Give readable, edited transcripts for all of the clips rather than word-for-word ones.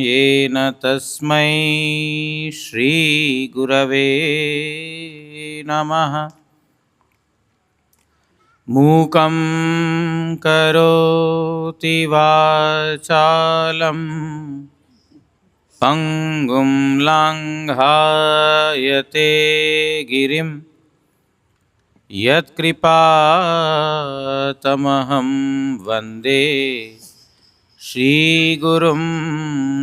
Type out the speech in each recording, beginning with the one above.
येन तस्मै श्रीगुरवे नमः। मूकं करोति वाचालं पङ्गुं लङ्घयते गिरिं यत्कृपातमहं वन्दे श्रीगुरुं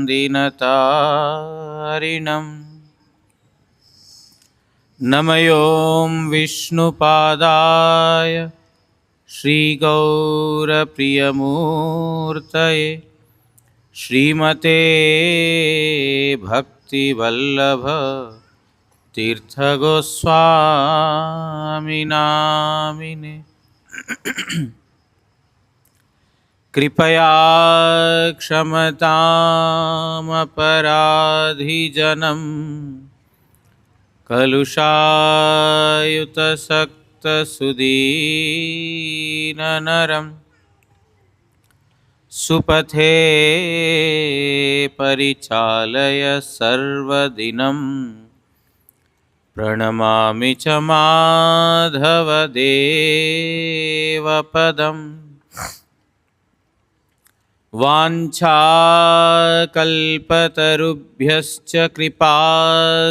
दीनतारिणम्। नमो विष्णुपादाय श्रीगौरप्रियमूर्तये श्रीमते भक्तिवल्लभ तीर्थगोस्वामिनामिने। कृपया क्षमतामपराधिजनं कलुषायुतसक्तसुदीननरं सुपथे परिचालय सर्वदिनं। प्रणमामि च माधवदेवपदम्। वाञ्छाकल्पतरुभ्यश्च कृपा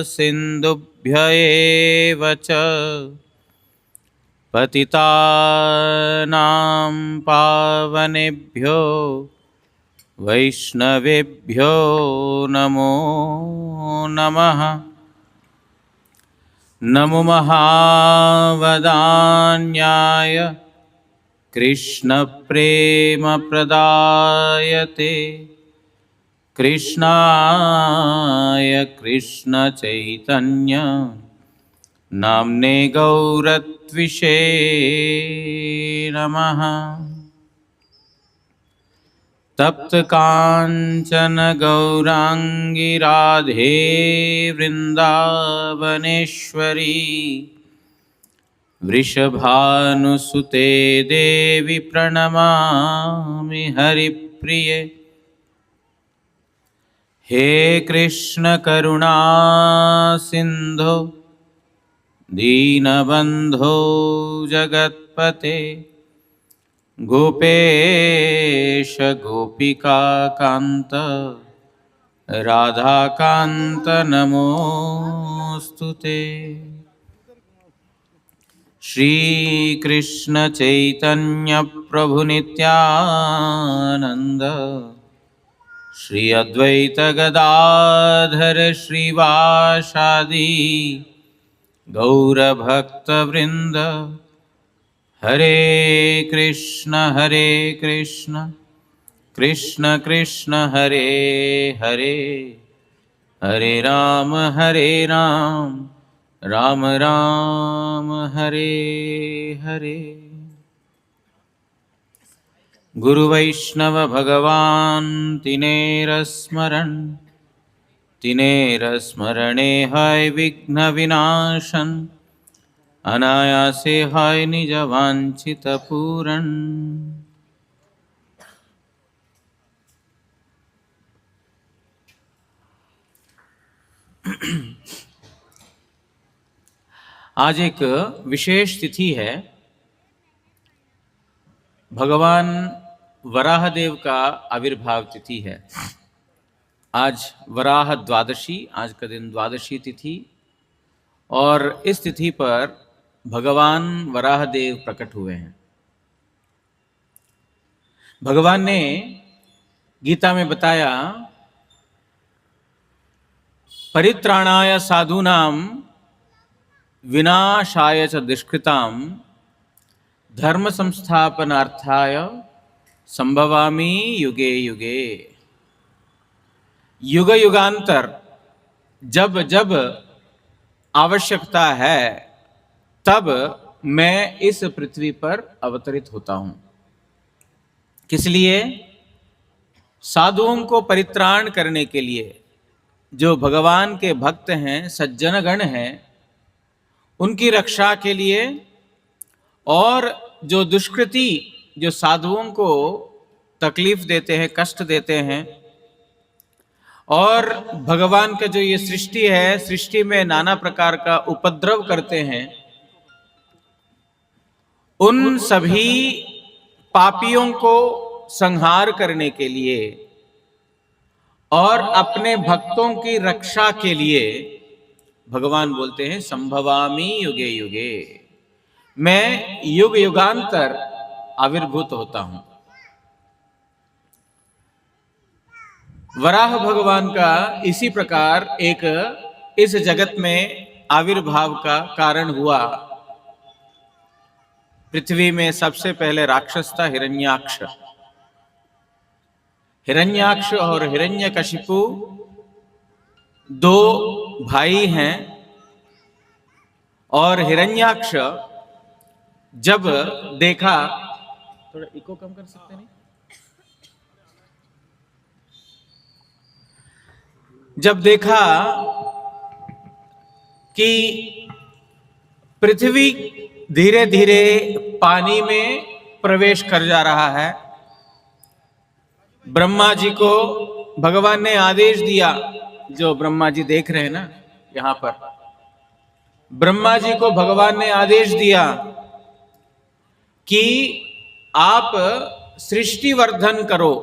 सिन्धुभ्य एव च पतितानां पावनेभ्यो वैष्णवेभ्यो नमो नमः। नमो महावदान्याय कृष्णप्रेमप्रदायते कृष्णाय कृष्णचैतन्य नाम्ने गौरत्विषे नमः। तप्तकाञ्चन गौराङ्गी राधे वृन्दावनेश्वरी वृषभानुसुते देवी प्रणमामि हरिप्रिये। हे कृष्ण करुणा सिन्धो दीनबन्धो जगत्पते गोपेश गोपिका कान्त राधाकान्त नमोस्तुते। श्री कृष्ण चैतन्य प्रभु नित्यानंद श्री अद्वैत गदाधर श्रीवासादि गौर भक्त वृंद। हरे कृष्ण कृष्ण कृष्ण हरे हरे, हरे राम राम राम हरे हरे। गुरु वैष्णव भगवान तिनेर स्मरणे है विघ्न विनाशन। अनायासे है निज वांछित पूरन। आज एक विशेष तिथि है। भगवान वराहदेव का आविर्भाव तिथि है। आज वराह द्वादशी, आज का दिन द्वादशी तिथि, और इस तिथि पर भगवान वराहदेव प्रकट हुए हैं। भगवान ने गीता में बताया, परित्राणाय साधूनां विनाशाय च दुष्कृतां धर्म संस्थापनार्थाय संभवामि युगे युगे। युग युगांतर जब जब आवश्यकता है तब मैं इस पृथ्वी पर अवतरित होता हूं। किस लिए? साधुओं को परित्राण करने के लिए। जो भगवान के भक्त हैं, सज्जन गण हैं, उनकी रक्षा के लिए, और जो दुष्कृति, जो साधुओं को तकलीफ देते हैं, कष्ट देते हैं, और भगवान का जो ये सृष्टि है, सृष्टि में नाना प्रकार का उपद्रव करते हैं, उन सभी पापियों को संहार करने के लिए और अपने भक्तों की रक्षा के लिए भगवान बोलते हैं संभवामि युगे युगे, मैं युग युगांतर आविर्भूत होता हूं। वराह भगवान का इसी प्रकार एक इस जगत में आविर्भाव का कारण हुआ। पृथ्वी में सबसे पहले राक्षस था हिरण्याक्ष। हिरण्याक्ष और हिरण्यकशिपु दो भाई हैं, और हिरण्याक्ष जब देखा, थोड़ा इको कम कर सकते नहीं, जब देखा कि पृथ्वी धीरे धीरे पानी में प्रवेश कर जा रहा है, ब्रह्मा जी को भगवान ने आदेश दिया, जो ब्रह्मा जी देख रहे हैं ना यहां पर, ब्रह्मा जी को भगवान ने आदेश दिया कि आप सृष्टि वर्धन करो।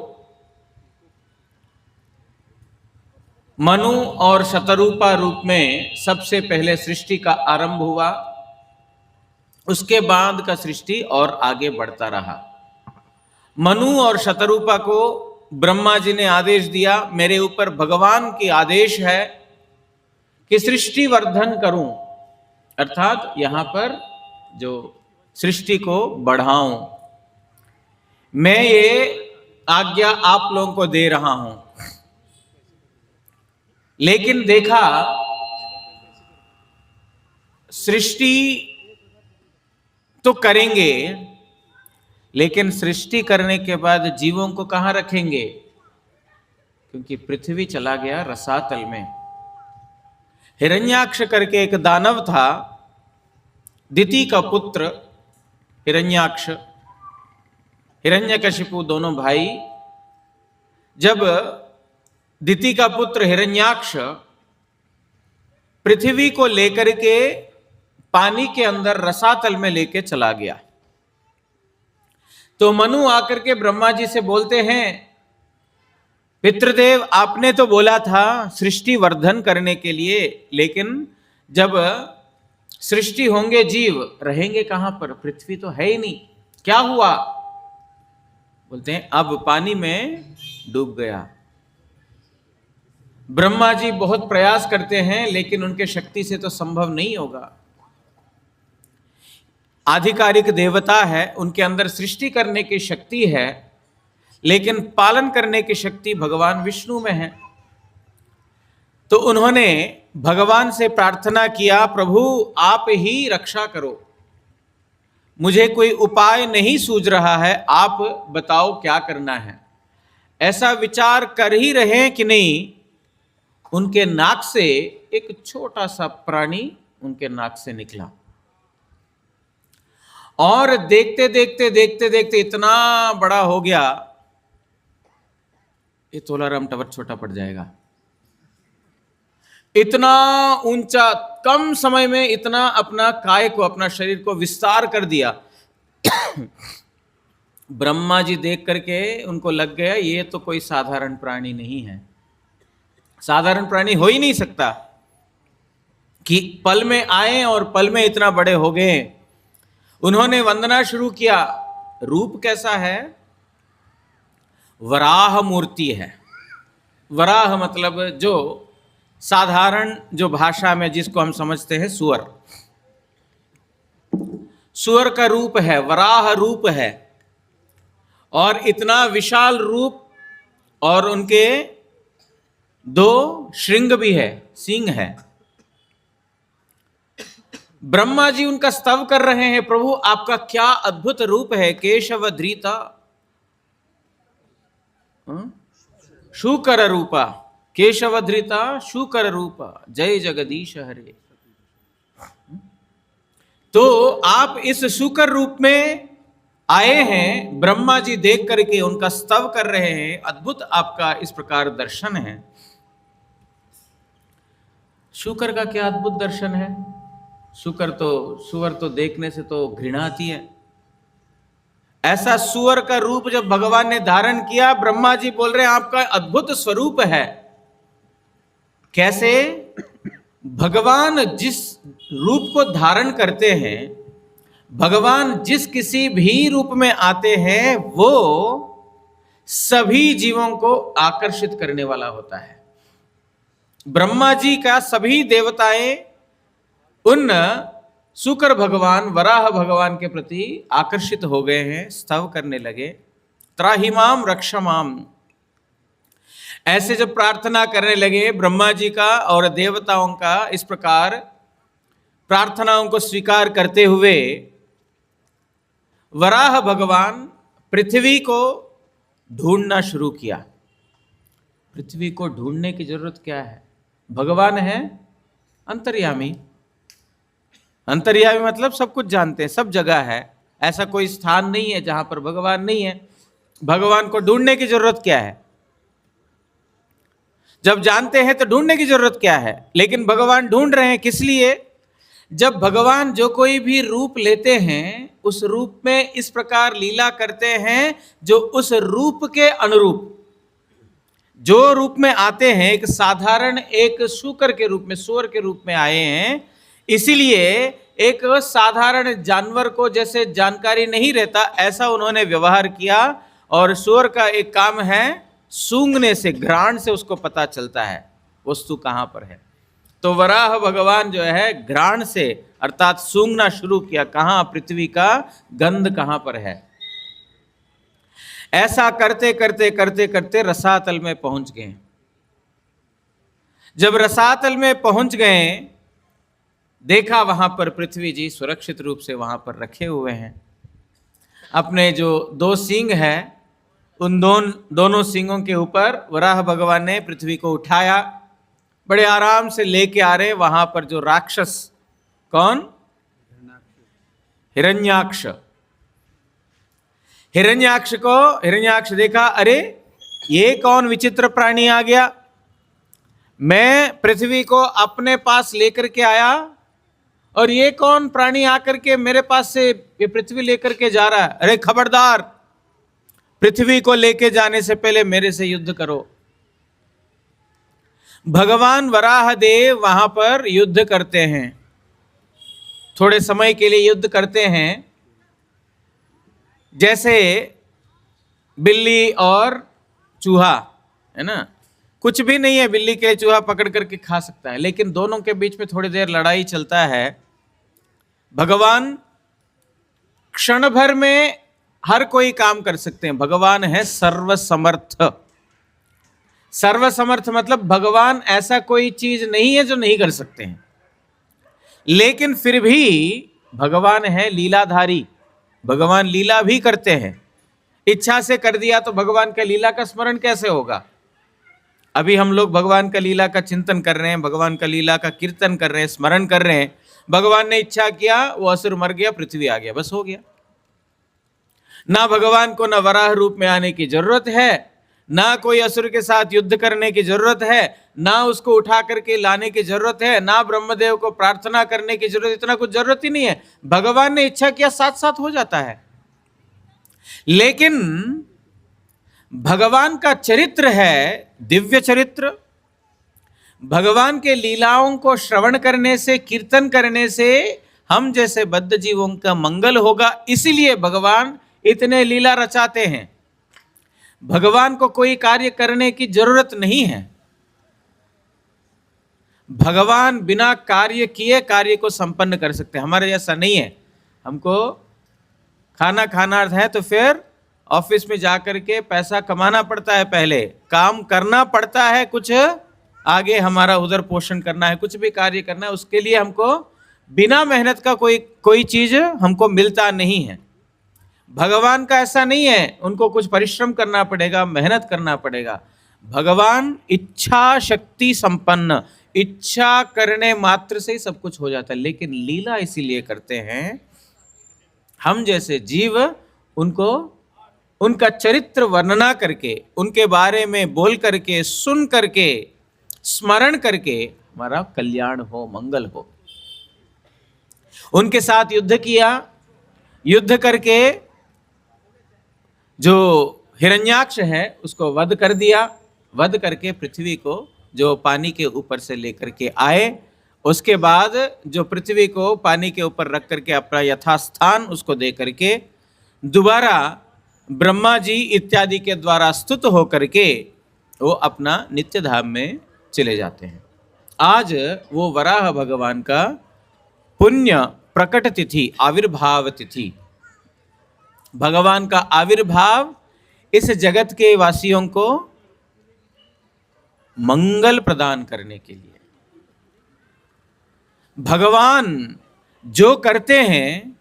मनु और शतरूपा रूप में सबसे पहले सृष्टि का आरंभ हुआ, उसके बाद का सृष्टि और आगे बढ़ता रहा। मनु और शतरूपा को ब्रह्मा जी ने आदेश दिया, मेरे ऊपर भगवान की आदेश है कि सृष्टि वर्धन करूं, अर्थात यहां पर जो सृष्टि को बढ़ाऊं, मैं ये आज्ञा आप लोगों को दे रहा हूं। लेकिन देखा सृष्टि तो करेंगे, लेकिन सृष्टि करने के बाद जीवों को कहां रखेंगे, क्योंकि पृथ्वी चला गया रसातल में। हिरण्याक्ष करके एक दानव था, दिति का पुत्र हिरण्याक्ष, हिरण्यकशिपु दोनों भाई। जब दिति का पुत्र हिरण्याक्ष पृथ्वी को लेकर के पानी के अंदर रसातल में लेके चला गया, तो मनु आकर के ब्रह्मा जी से बोलते हैं, पितृदेव आपने तो बोला था सृष्टि वर्धन करने के लिए, लेकिन जब सृष्टि होंगे जीव रहेंगे कहां पर, पृथ्वी तो है ही नहीं, क्या हुआ? बोलते हैं अब पानी में डूब गया। ब्रह्मा जी बहुत प्रयास करते हैं, लेकिन उनके शक्ति से तो संभव नहीं होगा। आधिकारिक देवता है, उनके अंदर सृष्टि करने की शक्ति है, लेकिन पालन करने की शक्ति भगवान विष्णु में है। तो उन्होंने भगवान से प्रार्थना किया, प्रभु आप ही रक्षा करो, मुझे कोई उपाय नहीं सूझ रहा है, आप बताओ क्या करना है। ऐसा विचार कर ही रहे हैं कि नहीं, उनके नाक से एक छोटा सा प्राणी उनके नाक से निकला, और देखते देखते देखते देखते इतना बड़ा हो गया, ये तोलाराम टावर छोटा पड़ जाएगा, इतना ऊंचा, कम समय में इतना अपना काय को, अपना शरीर को विस्तार कर दिया। ब्रह्मा जी देख करके उनको लग गया ये तो कोई साधारण प्राणी नहीं है, साधारण प्राणी हो ही नहीं सकता कि पल में आए और पल में इतना बड़े हो गए। उन्होंने वंदना शुरू किया। रूप कैसा है? वराह मूर्ति है। वराह मतलब जो साधारण जो भाषा में जिसको हम समझते हैं सुअर, सुअर का रूप है, वराह रूप है, और इतना विशाल रूप, और उनके दो श्रृंग भी है, सींग है। ब्रह्मा जी उनका स्तव कर रहे हैं, प्रभु आपका क्या अद्भुत रूप है, केशव धृता शूकर रूपा, केशव धृता शूकर रूपा, जय जगदीश हरे। तो आप इस शूकर रूप में आए हैं, ब्रह्मा जी देख करके उनका स्तव कर रहे हैं, अद्भुत आपका इस प्रकार दर्शन है। शुकर का क्या अद्भुत दर्शन है। सुअर तो देखने से तो घृणा आती है। ऐसा सुअर का रूप जब भगवान ने धारण किया, ब्रह्मा जी बोल रहे हैं आपका अद्भुत स्वरूप है। कैसे? भगवान जिस रूप को धारण करते हैं, भगवान जिस किसी भी रूप में आते हैं, वो सभी जीवों को आकर्षित करने वाला होता है। ब्रह्मा जी का सभी देवताएं उन शुक्र भगवान, वराह भगवान के प्रति आकर्षित हो गए हैं, स्तव करने लगे, त्राहिमाम रक्षमाम। ऐसे जब प्रार्थना करने लगे ब्रह्मा जी का और देवताओं का, इस प्रकार प्रार्थनाओं को स्वीकार करते हुए वराह भगवान पृथ्वी को ढूंढना शुरू किया। पृथ्वी को ढूंढने की जरूरत क्या है? भगवान है अंतर्यामी। अंतर्यामी मतलब सब कुछ जानते हैं, सब जगह है। ऐसा कोई स्थान नहीं है जहां पर भगवान नहीं है। भगवान को ढूंढने की जरूरत क्या है? जब जानते हैं तो ढूंढने की जरूरत क्या है? लेकिन भगवान ढूंढ रहे हैं किस लिए? जब भगवान जो कोई भी रूप लेते हैं, उस रूप में इस प्रकार लीला करते हैं जो उस रूप के अनुरूप, जो रूप में आते हैं, एक साधारण एक शूकर के रूप में, सूअर के रूप में आए हैं। इसीलिए एक साधारण जानवर को जैसे जानकारी नहीं रहता, ऐसा उन्होंने व्यवहार किया। और सूअर का एक काम है, सूंघने से, घ्राण से उसको पता चलता है वस्तु कहां पर है। तो वराह भगवान जो है घ्राण से अर्थात सूंघना शुरू किया, कहां पृथ्वी का गंध कहां पर है। ऐसा करते करते करते करते रसातल में पहुंच गए। जब रसातल में पहुंच गए, देखा वहां पर पृथ्वी जी सुरक्षित रूप से वहां पर रखे हुए हैं। अपने जो दो सींग है, उन दोनों सींगों के ऊपर वराह भगवान ने पृथ्वी को उठाया, बड़े आराम से लेके आ रहे। वहां पर जो राक्षस, कौन? हिरण्याक्ष। हिरण्याक्ष देखा, अरे ये कौन विचित्र प्राणी आ गया। मैं पृथ्वी को अपने पास लेकर के आया और ये कौन प्राणी आकर के मेरे पास से ये पृथ्वी लेकर के जा रहा है। अरे खबरदार, पृथ्वी को लेके जाने से पहले मेरे से युद्ध करो। भगवान वराहदेव वहां पर युद्ध करते हैं, थोड़े समय के लिए युद्ध करते हैं। जैसे बिल्ली और चूहा है ना, कुछ भी नहीं है, बिल्ली के लिए चूहा पकड़ करके खा सकता है, लेकिन दोनों के बीच में थोड़ी देर लड़ाई चलता है। भगवान क्षण भर में हर कोई काम कर सकते हैं। भगवान है सर्वसमर्थ। सर्वसमर्थ मतलब भगवान ऐसा कोई चीज नहीं है जो नहीं कर सकते हैं, लेकिन फिर भी भगवान है लीलाधारी। भगवान लीला भी करते हैं। इच्छा से कर दिया तो भगवान का लीला का स्मरण कैसे होगा? अभी हम लोग भगवान का लीला का चिंतन कर रहे हैं, भगवान का लीला का कीर्तन कर रहे हैं, स्मरण कर रहे हैं। भगवान ने इच्छा किया, वो असुर मर गया, पृथ्वी आ गया, बस हो गया। ना भगवान को ना वराह रूप में आने की जरूरत है, ना कोई असुर के साथ युद्ध करने की जरूरत है, ना उसको उठा करके लाने की जरूरत है, ना ब्रह्मदेव को प्रार्थना करने की जरूरत, इतना कुछ जरूरत ही नहीं है। भगवान ने इच्छा किया, साथ साथ हो जाता है। लेकिन भगवान का चरित्र है दिव्य चरित्र। भगवान के लीलाओं को श्रवण करने से, कीर्तन करने से हम जैसे बद्ध जीवों का मंगल होगा, इसीलिए भगवान इतने लीला रचाते हैं। भगवान को कोई कार्य करने की जरूरत नहीं है। भगवान बिना कार्य किए कार्य को संपन्न कर सकते हैं। हमारे जैसा नहीं है। हमको खाना खाना है तो फिर ऑफिस में जाकर के पैसा कमाना पड़ता है, पहले काम करना पड़ता है, कुछ आगे हमारा उधर पोषण करना है, कुछ भी कार्य करना है, उसके लिए हमको बिना मेहनत का कोई चीज हमको मिलता नहीं है। भगवान का ऐसा नहीं है, उनको कुछ परिश्रम करना पड़ेगा, मेहनत करना पड़ेगा। भगवान इच्छा शक्ति संपन्न, इच्छा करने मात्र से ही सब कुछ हो जाता है। लेकिन लीला इसीलिए करते हैं, हम जैसे जीव उनको उनका चरित्र वर्णना करके, उनके बारे में बोल करके, सुन करके, स्मरण करके हमारा कल्याण हो, मंगल हो। उनके साथ युद्ध किया, युद्ध करके जो हिरण्याक्ष है उसको वध कर दिया। वध करके पृथ्वी को जो पानी के ऊपर से लेकर के आए, उसके बाद जो पृथ्वी को पानी के ऊपर रख करके अपना यथास्थान उसको दे करके दोबारा ब्रह्मा जी इत्यादि के द्वारा स्तुत होकर के वो अपना नित्य धाम में चले जाते हैं। आज वो वराह भगवान का पुण्य प्रकट तिथि, आविर्भाव तिथि। भगवान का आविर्भाव इस जगत के वासियों को मंगल प्रदान करने के लिए। भगवान जो करते हैं,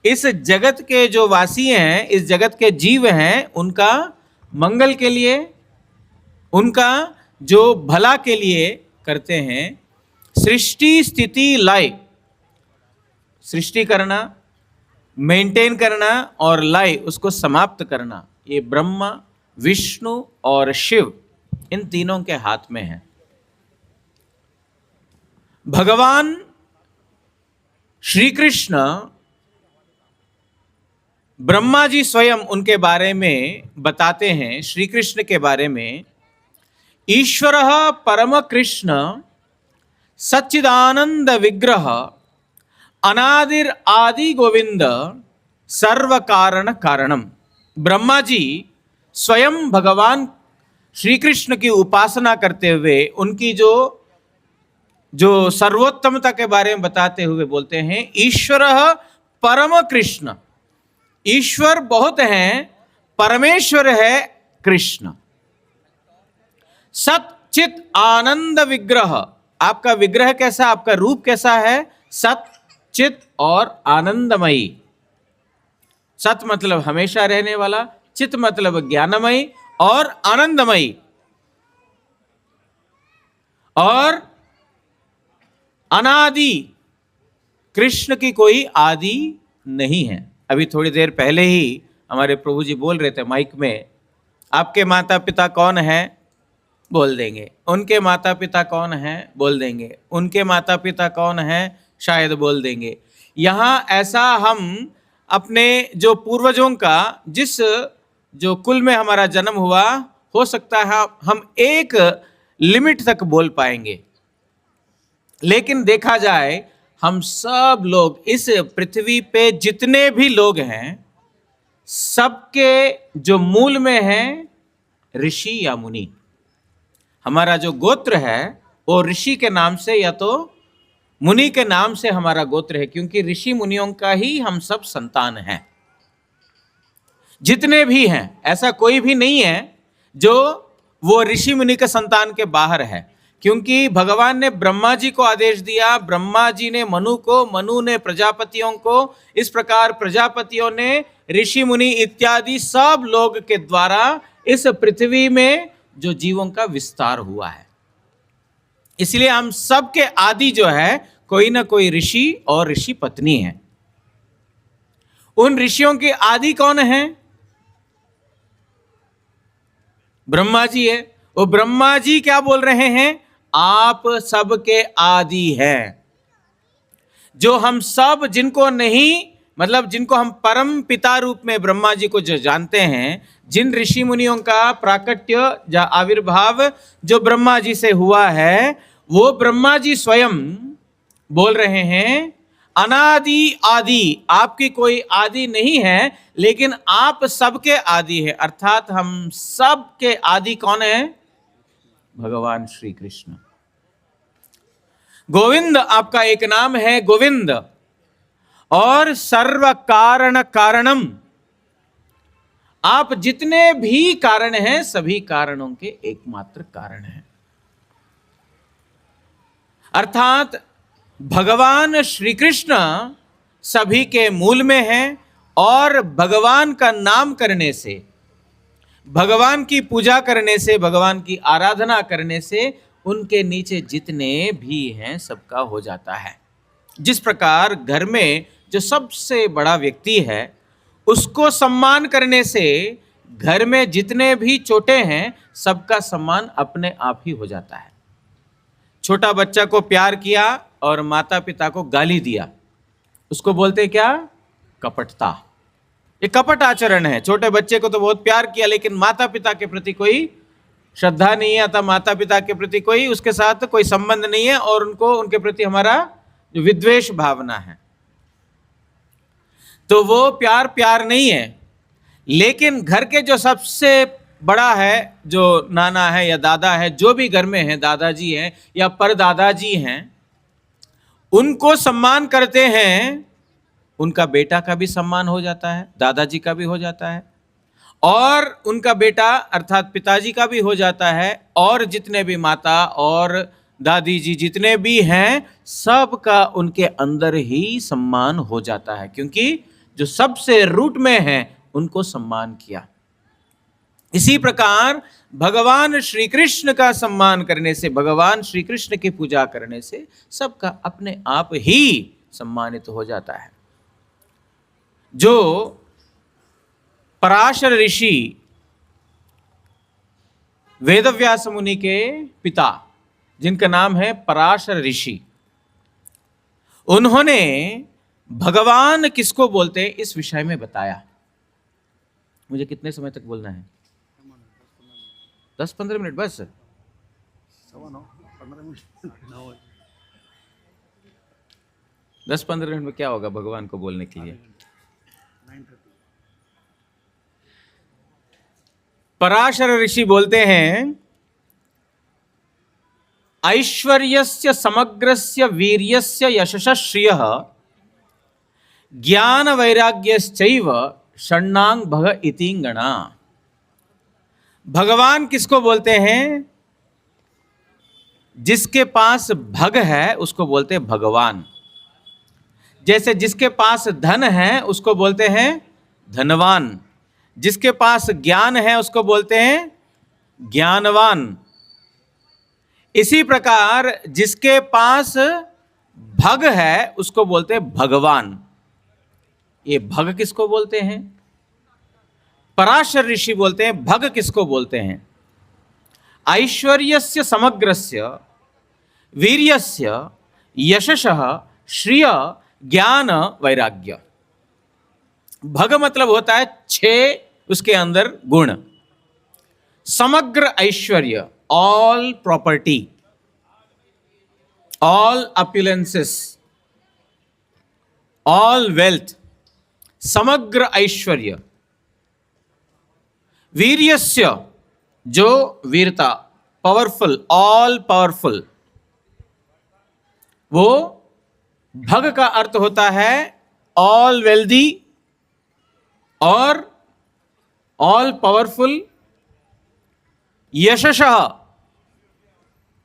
इस जगत के जो वासी हैं, इस जगत के जीव हैं, उनका मंगल के लिए, उनका जो भला के लिए करते हैं। सृष्टि स्थिति लय, सृष्टि करना, मेंटेन करना और लय उसको समाप्त करना, ये ब्रह्मा, विष्णु और शिव, इन तीनों के हाथ में है। भगवान श्री कृष्ण, ब्रह्मा जी स्वयं उनके बारे में बताते हैं, श्री कृष्ण के बारे में, ईश्वरः परम कृष्ण सच्चिदानंद विग्रह अनादिर आदि गोविंद सर्व कारण कारणम। ब्रह्मा जी स्वयं भगवान श्री कृष्ण की उपासना करते हुए उनकी जो सर्वोत्तमता के बारे में बताते हुए बोलते हैं, ईश्वरः परम कृष्ण, ईश्वर बहुत हैं, परमेश्वर है कृष्ण। सच्चित आनंद विग्रह, आपका विग्रह कैसा, आपका रूप कैसा है? सत, चित और आनंदमयी। सत मतलब हमेशा रहने वाला, चित मतलब ज्ञानमयी और आनंदमयी। और अनादि, कृष्ण की कोई आदि नहीं है। अभी थोड़ी देर पहले ही हमारे प्रभु जी बोल रहे थे माइक में, आपके माता पिता कौन है? बोल देंगे। उनके माता पिता कौन है? बोल देंगे। उनके माता पिता कौन है? शायद बोल देंगे। यहाँ ऐसा हम अपने जो पूर्वजों का, जिस जो कुल में हमारा जन्म हुआ, हो सकता है हम एक लिमिट तक बोल पाएंगे, लेकिन देखा जाए हम सब लोग इस पृथ्वी पे जितने भी लोग हैं, सबके जो मूल में है ऋषि या मुनि। हमारा जो गोत्र है वो ऋषि के नाम से या तो मुनि के नाम से हमारा गोत्र है, क्योंकि ऋषि मुनियों का ही हम सब संतान हैं। जितने भी हैं, ऐसा कोई भी नहीं है जो वो ऋषि मुनि के संतान के बाहर है, क्योंकि भगवान ने ब्रह्मा जी को आदेश दिया, ब्रह्मा जी ने मनु को, मनु ने प्रजापतियों को, इस प्रकार प्रजापतियों ने ऋषि मुनि इत्यादि सब लोग के द्वारा इस पृथ्वी में जो जीवों का विस्तार हुआ है। इसलिए हम सब के आदि जो है कोई ना कोई ऋषि और ऋषि पत्नी है। उन ऋषियों के आदि कौन है? ब्रह्मा जी है। वो ब्रह्मा जी क्या बोल रहे हैं? आप सबके आदि हैं। जो हम सब, जिनको नहीं, मतलब जिनको हम परम पिता रूप में ब्रह्मा जी को जो जानते हैं, जिन ऋषि मुनियों का प्राकट्य या आविर्भाव जो ब्रह्मा जी से हुआ है, वो ब्रह्मा जी स्वयं बोल रहे हैं, अनादि आदि, आपकी कोई आदि नहीं है, लेकिन आप सबके आदि है। अर्थात हम सबके आदि कौन है? भगवान श्री कृष्ण। गोविंद आपका एक नाम है, गोविंद। और सर्व कारण कारणम, आप जितने भी कारण हैं सभी कारणों के एकमात्र कारण हैं। अर्थात भगवान श्री कृष्ण सभी के मूल में हैं, और भगवान का नाम करने से, भगवान की पूजा करने से, भगवान की आराधना करने से उनके नीचे जितने भी हैं सबका हो जाता है। जिस प्रकार घर में जो सबसे बड़ा व्यक्ति है उसको सम्मान करने से घर में जितने भी छोटे हैं सबका सम्मान अपने आप ही हो जाता है। छोटा बच्चा को प्यार किया और माता पिता को गाली दिया, उसको बोलते क्या? कपटता। ये कपट आचरण है। छोटे बच्चे को तो बहुत प्यार किया लेकिन माता पिता के प्रति कोई श्रद्धा नहीं है, अतः माता पिता के प्रति कोई उसके साथ कोई संबंध नहीं है और उनको उनके प्रति हमारा जो विद्वेष भावना है, तो वो प्यार नहीं है। लेकिन घर के जो सबसे बड़ा है, जो नाना है या दादा है, जो भी घर में है, दादाजी हैं या परदादाजी हैं, उनको सम्मान करते हैं, उनका बेटा का भी सम्मान हो जाता है, दादाजी का भी हो जाता है, और उनका बेटा अर्थात पिताजी का भी हो जाता है, और जितने भी माता और दादी जी जितने भी हैं सबका उनके अंदर ही सम्मान हो जाता है, क्योंकि जो सबसे रूट में है उनको सम्मान किया। इसी प्रकार भगवान श्री कृष्ण का सम्मान करने से, भगवान श्री कृष्ण की पूजा करने से सबका अपने आप ही सम्मानित हो जाता है। जो पराशर ऋषि वेदव्यास मुनि के पिता, जिनका नाम है पराशर ऋषि, उन्होंने भगवान किसको बोलते हैं इस विषय में बताया। मुझे कितने समय तक बोलना है? 10-15 मिनट बस। 10-15 मिनट में क्या होगा भगवान को बोलने के लिए? पराशर ऋषि बोलते हैं, ऐश्वर्यस्य समग्रस्य वीर्यस्य यशस्य श्रियः ज्ञान वैराग्यश्चैव षण्णांग भग इतिंगणा। भगवान किसको बोलते हैं? जिसके पास भग है उसको बोलते हैं भगवान। जैसे जिसके पास धन है उसको बोलते हैं धनवान, जिसके पास ज्ञान है उसको बोलते हैं ज्ञानवान। इसी प्रकार जिसके पास भग है उसको बोलते हैं भगवान। ये भग किसको बोलते हैं? पराशर ऋषि बोलते हैं भग किसको बोलते हैं? ऐश्वर्यस्य समग्रस्य वीर्यस्य यशसः श्रिय ज्ञान वैराग्य। भग मतलब होता है 6 उसके अंदर गुण। समग्र ऐश्वर्य, all property, all opulences, all wealth, समग्र ऐश्वर्य। वीर्यस्य, जो वीरता, पावरफुल, ऑल पावरफुल। वो भग का अर्थ होता है ऑल वेल्दी और ऑल पावरफुल। यशसः,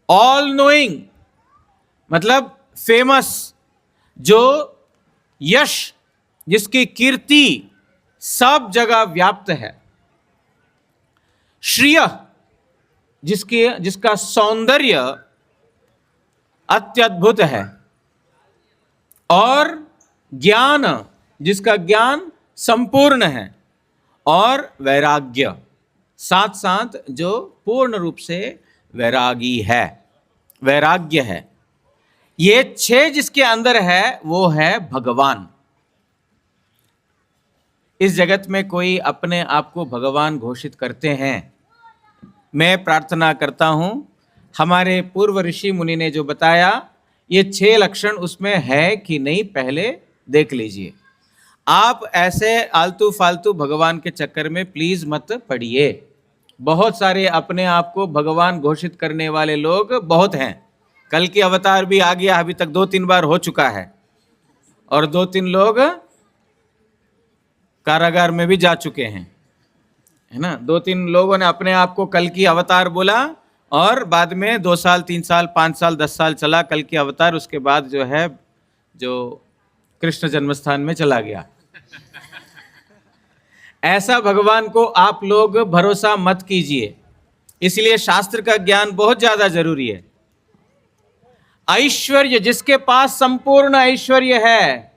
ऑल नोइंग, मतलब फेमस, जो यश, जिसकी कीर्ति सब जगह व्याप्त है। श्रिय, जिसका सौंदर्य अत्यद्भुत है। और ज्ञान, जिसका ज्ञान संपूर्ण है। और वैराग्य, साथ साथ जो पूर्ण रूप से वैरागी है, वैराग्य है। ये 6 जिसके अंदर है वो है भगवान। इस जगत में कोई अपने आप को भगवान घोषित करते हैं? मैं प्रार्थना करता हूं हमारे पूर्व ऋषि मुनि ने जो बताया ये 6 लक्षण उसमें है कि नहीं पहले देख लीजिए। आप ऐसे आलतू फालतू भगवान के चक्कर में प्लीज मत पड़िए। बहुत सारे अपने आप को भगवान घोषित करने वाले लोग बहुत हैं। कल की अवतार भी आ गया, अभी तक 2-3 बार हो चुका है, और 2-3 लोग कारागार में भी जा चुके हैं, है ना। 2-3 लोगों ने अपने आप को कल की अवतार बोला और बाद में 2 साल 3 साल 5 साल 10 साल चला कल की अवतार, उसके बाद जो है जो कृष्ण जन्मस्थान में चला गया। ऐसा भगवान को आप लोग भरोसा मत कीजिए। इसलिए शास्त्र का ज्ञान बहुत ज्यादा जरूरी है। ऐश्वर्य, जिसके पास संपूर्ण ऐश्वर्य है,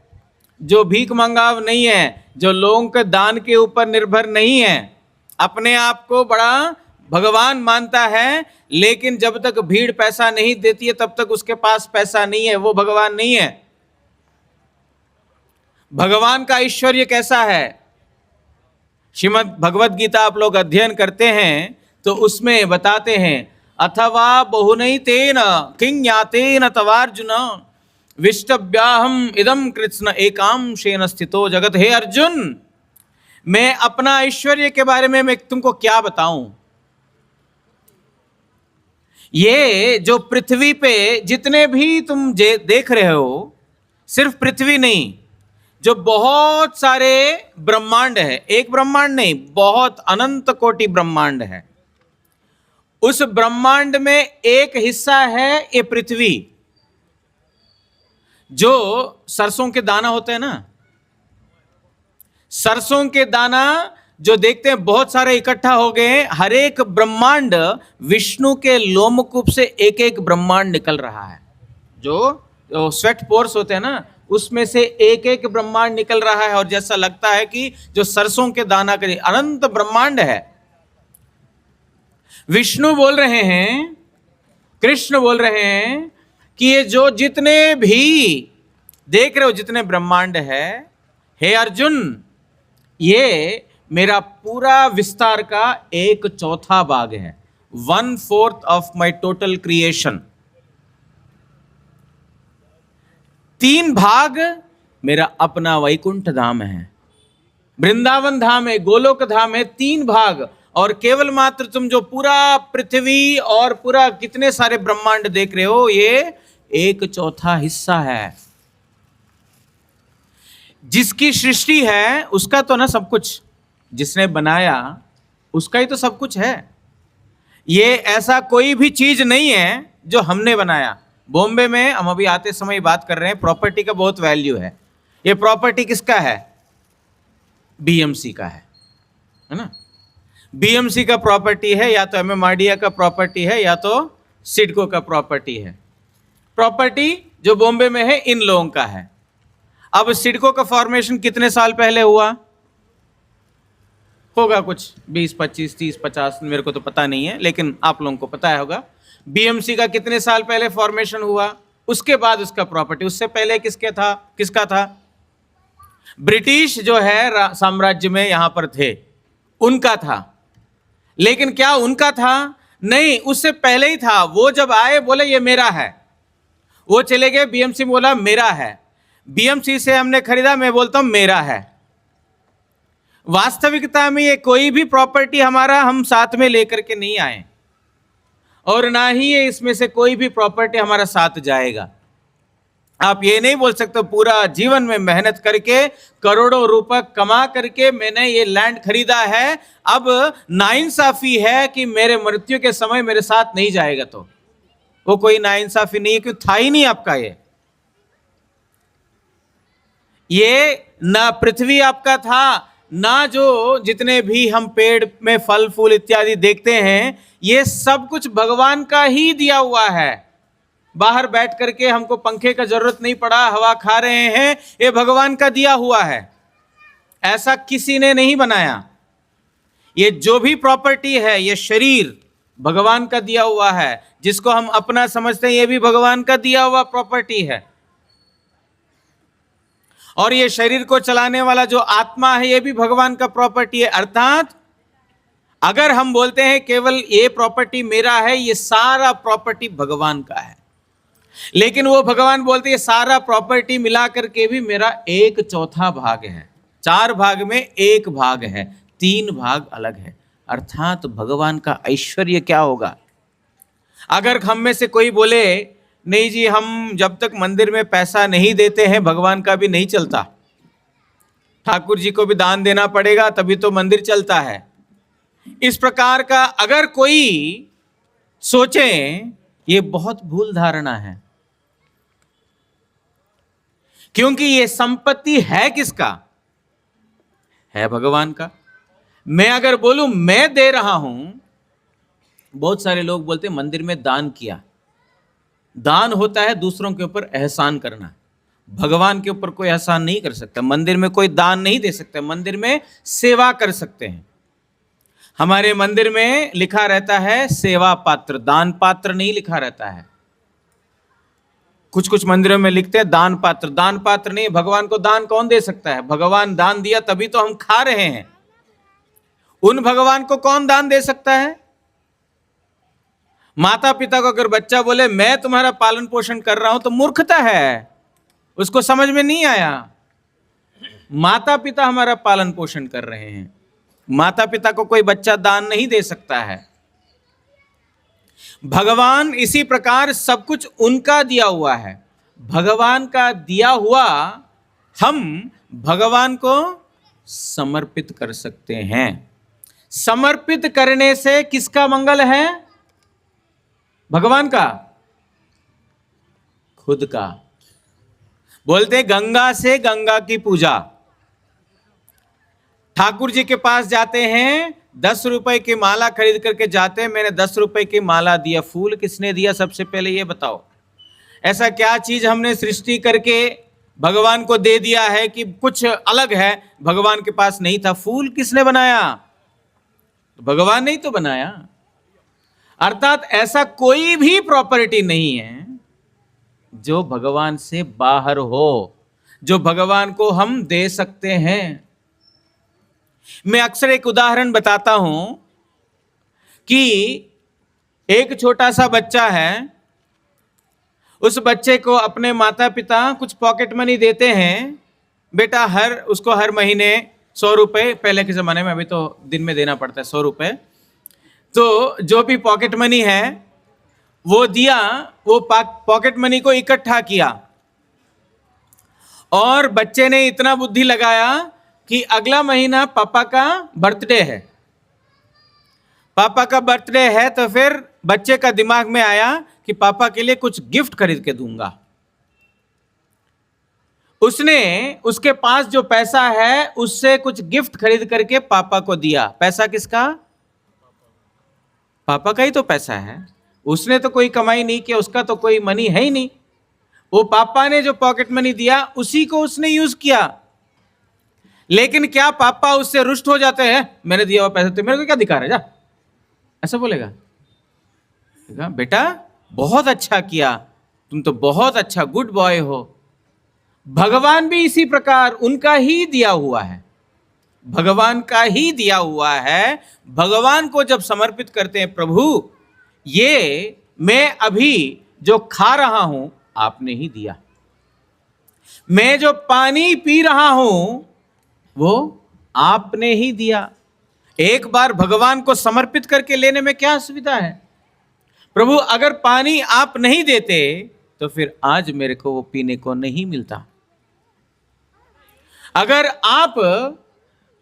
जो भीख मंगाव नहीं है, जो लोगों के दान के ऊपर निर्भर नहीं है, अपने आप को बड़ा भगवान मानता है, लेकिन जब तक भीड़ पैसा नहीं देती है तब तक उसके पास पैसा नहीं है, वो भगवान नहीं है। भगवान का ऐश्वर्य कैसा है? श्रीमद् भगवद गीता आप लोग अध्ययन करते हैं तो उसमें बताते हैं, अथवा बहुनैतेन किं ज्ञातेन तवार्जुन विष्टव्याहम इदम कृत्स्न एकांशेन स्थितो जगत। हे अर्जुन, मैं अपना ऐश्वर्य के बारे में मैं तुमको क्या बताऊं? ये जो पृथ्वी पे जितने भी तुम देख रहे हो, सिर्फ पृथ्वी नहीं, जो बहुत सारे ब्रह्मांड है, एक ब्रह्मांड नहीं, बहुत अनंत कोटि ब्रह्मांड है, उस ब्रह्मांड में एक हिस्सा है ये पृथ्वी। जो सरसों के दाना होते हैं ना, सरसों के दाना जो देखते हैं बहुत सारे इकट्ठा हो गए, हर एक ब्रह्मांड विष्णु के लोमकूप से एक एक ब्रह्मांड निकल रहा है। जो स्वेट पोर्स होते हैं ना, उसमें से एक एक ब्रह्मांड निकल रहा है, और जैसा लगता है कि जो सरसों के दाना के अनंत ब्रह्मांड है। विष्णु बोल रहे हैं, कृष्ण बोल रहे हैं कि ये जो जितने भी देख रहे हो, जितने ब्रह्मांड है, हे अर्जुन, ये मेरा पूरा विस्तार का 1/4 भाग है, 1/4 ऑफ माई टोटल क्रिएशन। 3 भाग मेरा अपना वैकुंठ धाम है, वृंदावन धाम है, गोलोक धाम है, 3 भाग। और केवल मात्र तुम जो पूरा पृथ्वी और पूरा कितने सारे ब्रह्मांड देख रहे हो, ये 1/4 हिस्सा है। जिसकी सृष्टि है उसका तो ना सब कुछ, जिसने बनाया उसका ही तो सब कुछ है। ये ऐसा कोई भी चीज नहीं है जो हमने बनाया। बॉम्बे में हम अभी आते समय बात कर रहे हैं, प्रॉपर्टी का बहुत वैल्यू है। ये प्रॉपर्टी किसका है? बीएमसी का है ना? बीएमसी का प्रॉपर्टी है, या तो एमएमआरडीए का प्रॉपर्टी है, या तो सिडको का प्रॉपर्टी है। प्रॉपर्टी जो बॉम्बे में है इन लोगों का है। अब सिडको का फॉर्मेशन कितने साल पहले हुआ होगा? कुछ 20, 25, 30, 50, मेरे को तो पता नहीं है, लेकिन आप लोगों को पता होगा। बीएमसी का कितने साल पहले फॉर्मेशन हुआ, उसके बाद उसका प्रॉपर्टी। उससे पहले किसका था? ब्रिटिश जो है साम्राज्य में यहां पर थे, उनका था। लेकिन क्या उनका था? नहीं, उससे पहले ही था। वो जब आए बोले ये मेरा है, वो चले गए, बीएमसी बोला मेरा है। बीएमसी से हमने खरीदा, मैं बोलता हूं मेरा है। वास्तविकता में ये कोई भी प्रॉपर्टी हमारा हम साथ में लेकर के नहीं आए, और ना ही ये इसमें से कोई भी प्रॉपर्टी हमारा साथ जाएगा। आप ये नहीं बोल सकते पूरा जीवन में मेहनत करके करोड़ों रुपए कमा करके मैंने ये लैंड खरीदा है, अब नाइंसाफी है कि मेरे मृत्यु के समय मेरे साथ नहीं जाएगा। तो वो कोई नाइंसाफी नहीं है, क्यों? था ही नहीं आपका। ये ना पृथ्वी आपका था, ना जो जितने भी हम पेड़ में फल फूल इत्यादि देखते हैं, ये सब कुछ भगवान का ही दिया हुआ है। बाहर बैठ करके हमको पंखे का जरूरत नहीं पड़ा, हवा खा रहे हैं, ये भगवान का दिया हुआ है। ऐसा किसी ने नहीं बनाया। ये जो भी प्रॉपर्टी है, ये शरीर भगवान का दिया हुआ है। जिसको हम अपना समझते हैं, ये भी भगवान का दिया हुआ प्रॉपर्टी है। और ये शरीर को चलाने वाला जो आत्मा है, ये भी भगवान का प्रॉपर्टी है। अर्थात अगर हम बोलते हैं केवल ये प्रॉपर्टी मेरा है, ये सारा प्रॉपर्टी भगवान का है। लेकिन वो भगवान बोलते हैं सारा प्रॉपर्टी मिला करके भी मेरा 1/4 भाग है। 4 भाग में 1 भाग है, 3 भाग अलग है। अर्थात भगवान का ऐश्वर्य क्या होगा? अगर हम में से कोई बोले नहीं जी, हम जब तक मंदिर में पैसा नहीं देते हैं भगवान का भी नहीं चलता, ठाकुर जी को भी दान देना पड़ेगा तभी तो मंदिर चलता है, इस प्रकार का अगर कोई सोचे, ये बहुत भूल धारणा है। क्योंकि ये संपत्ति है किसका? है भगवान का। मैं अगर बोलूं मैं दे रहा हूं, बहुत सारे लोग बोलते हैं मंदिर में दान किया। दान होता है दूसरों के ऊपर एहसान करना, भगवान के ऊपर कोई एहसान नहीं कर सकता। मंदिर में कोई दान नहीं दे सकता, मंदिर में सेवा कर सकते हैं। हमारे मंदिर में लिखा रहता है सेवा पात्र, दान पात्र नहीं लिखा रहता है। कुछ कुछ मंदिरों में लिखते हैं दान पात्र, दान पात्र नहीं। भगवान को दान कौन दे सकता है? भगवान दान दिया तभी तो हम खा रहे हैं। उन भगवान को कौन दान दे सकता है? माता पिता को अगर बच्चा बोले मैं तुम्हारा पालन पोषण कर रहा हूं तो मूर्खता है, उसको समझ में नहीं आया। माता पिता हमारा पालन पोषण कर रहे हैं, माता पिता को कोई बच्चा दान नहीं दे सकता है। भगवान इसी प्रकार सब कुछ उनका दिया हुआ है। भगवान का दिया हुआ हम भगवान को समर्पित कर सकते हैं। समर्पित करने से किसका मंगल है? भगवान का, खुद का। बोलते गंगा से गंगा की पूजा। ठाकुर जी के पास जाते हैं, 10 रुपए की माला खरीद करके जाते हैं। मैंने 10 रुपए की माला दिया, फूल किसने दिया? सबसे पहले ये बताओ, ऐसा क्या चीज हमने सृष्टि करके भगवान को दे दिया है कि कुछ अलग है, भगवान के पास नहीं था? फूल किसने बनाया? भगवान नहीं तो बनाया। अर्थात ऐसा कोई भी प्रॉपर्टी नहीं है जो भगवान से बाहर हो, जो भगवान को हम दे सकते हैं। मैं अक्सर एक उदाहरण बताता हूं कि एक छोटा सा बच्चा है, उस बच्चे को अपने माता पिता कुछ पॉकेट मनी देते हैं। बेटा उसको हर महीने 100 रुपए, पहले के जमाने में, अभी तो दिन में देना पड़ता है 100 रुपए, तो जो भी पॉकेट मनी है वो दिया। वो पॉकेट मनी को इकट्ठा किया और बच्चे ने इतना बुद्धि लगाया कि अगला महीना पापा का बर्थडे है। पापा का बर्थडे है तो फिर बच्चे का दिमाग में आया कि पापा के लिए कुछ गिफ्ट खरीद के दूंगा। उसने उसके पास जो पैसा है उससे कुछ गिफ्ट खरीद करके पापा को दिया। पैसा किसका? पापा का ही तो पैसा है। उसने तो कोई कमाई नहीं किया, उसका तो कोई मनी है ही नहीं। वो पापा ने जो पॉकेट मनी दिया उसी को उसने यूज किया। लेकिन क्या पापा उससे रुष्ट हो जाते हैं? मैंने दिया हुआ पैसा तो मेरे को क्या दिखा रहा है, जा, ऐसा बोलेगा? बेटा बहुत अच्छा किया, तुम तो बहुत अच्छा गुड बॉय हो। भगवान भी इसी प्रकार उनका ही दिया हुआ है, भगवान का ही दिया हुआ है। भगवान को जब समर्पित करते हैं, प्रभु ये मैं अभी जो खा रहा हूं आपने ही दिया, मैं जो पानी पी रहा हूं वो आपने ही दिया। एक बार भगवान को समर्पित करके लेने में क्या असुविधा है? प्रभु अगर पानी आप नहीं देते तो फिर आज मेरे को वो पीने को नहीं मिलता। अगर आप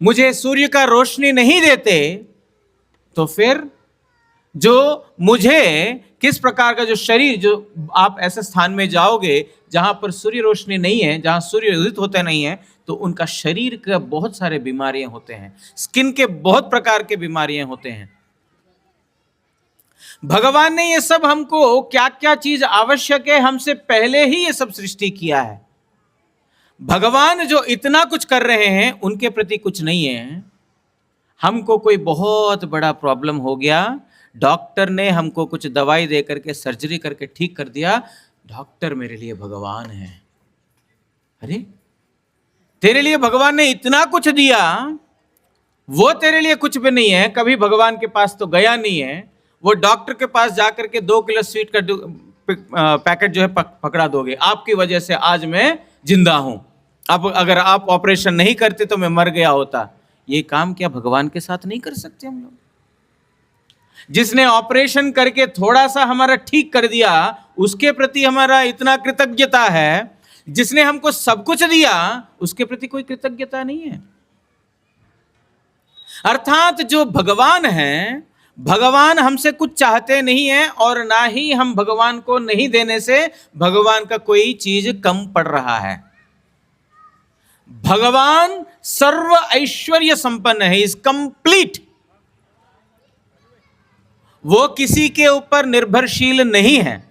मुझे सूर्य का रोशनी नहीं देते तो फिर जो मुझे किस प्रकार का जो शरीर, जो आप ऐसे स्थान में जाओगे जहां पर सूर्य रोशनी नहीं है, जहां सूर्य उदित होते नहीं है, तो उनका शरीर का बहुत सारे बीमारियां होते हैं, स्किन के बहुत प्रकार के बीमारियां होते हैं। भगवान ने ये सब हमको क्या क्या चीज आवश्यक है हमसे पहले ही ये सब सृष्टि किया है। भगवान जो इतना कुछ कर रहे हैं उनके प्रति कुछ नहीं है। हमको कोई बहुत बड़ा प्रॉब्लम हो गया, डॉक्टर ने हमको कुछ दवाई दे करके सर्जरी करके ठीक कर दिया, डॉक्टर मेरे लिए भगवान है। अरे तेरे लिए भगवान ने इतना कुछ दिया, वो तेरे लिए कुछ भी नहीं है। कभी भगवान के पास तो गया नहीं है, वो डॉक्टर के पास जाकर के 2 किलो स्वीट का पैकेट जो है पकड़ा दोगे। आपकी वजह से आज मैं जिंदा हूं, अब अगर आप ऑपरेशन नहीं करते तो मैं मर गया होता। ये काम क्या भगवान के साथ नहीं कर सकते हम लोग? जिसने ऑपरेशन करके थोड़ा सा हमारा ठीक कर दिया उसके प्रति हमारा इतना कृतज्ञता है। जिसने हमको सब कुछ दिया उसके प्रति कोई कृतज्ञता नहीं है। अर्थात जो भगवान है, भगवान हमसे कुछ चाहते नहीं है और ना ही हम भगवान को नहीं देने से भगवान का कोई चीज कम पड़ रहा है। भगवान सर्व ऐश्वर्य संपन्न है, इज कंप्लीट। वो किसी के ऊपर निर्भरशील नहीं है।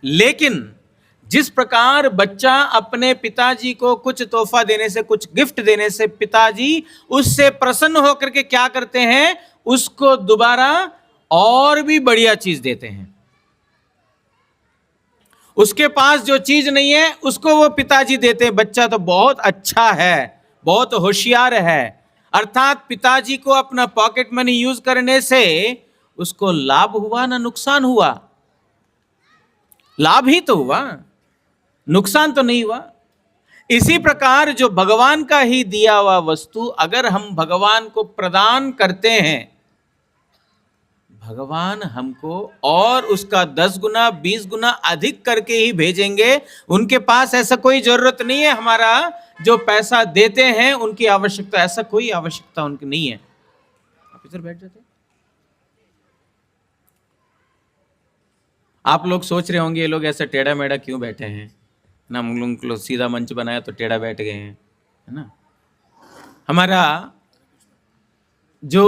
लेकिन जिस प्रकार बच्चा अपने पिताजी को कुछ तोहफा देने से, कुछ गिफ्ट देने से पिताजी उससे प्रसन्न होकर के क्या करते हैं, उसको दोबारा और भी बढ़िया चीज देते हैं। उसके पास जो चीज नहीं है उसको वो पिताजी देते हैं। बच्चा तो बहुत अच्छा है, बहुत होशियार है, अर्थात पिताजी को अपना पॉकेट मनी यूज करने से उसको लाभ हुआ ना नुकसान हुआ? लाभ ही तो हुआ, नुकसान तो नहीं हुआ। इसी प्रकार जो भगवान का ही दिया हुआ वस्तु अगर हम भगवान को प्रदान करते हैं, भगवान हमको और उसका 10 गुना 20 गुना अधिक करके ही भेजेंगे। उनके पास ऐसा कोई जरूरत नहीं है हमारा जो पैसा देते हैं उनकी आवश्यकता, ऐसा कोई आवश्यकता उनकी नहीं है। आप इधर बैठ जाते। आप लोग सोच रहे होंगे ये लोग ऐसा टेढ़ा मेढ़ा क्यों बैठे हैं ना, हम लोग सीधा मंच बनाया तो टेढ़ा बैठ गए हैं, है ना। हमारा जो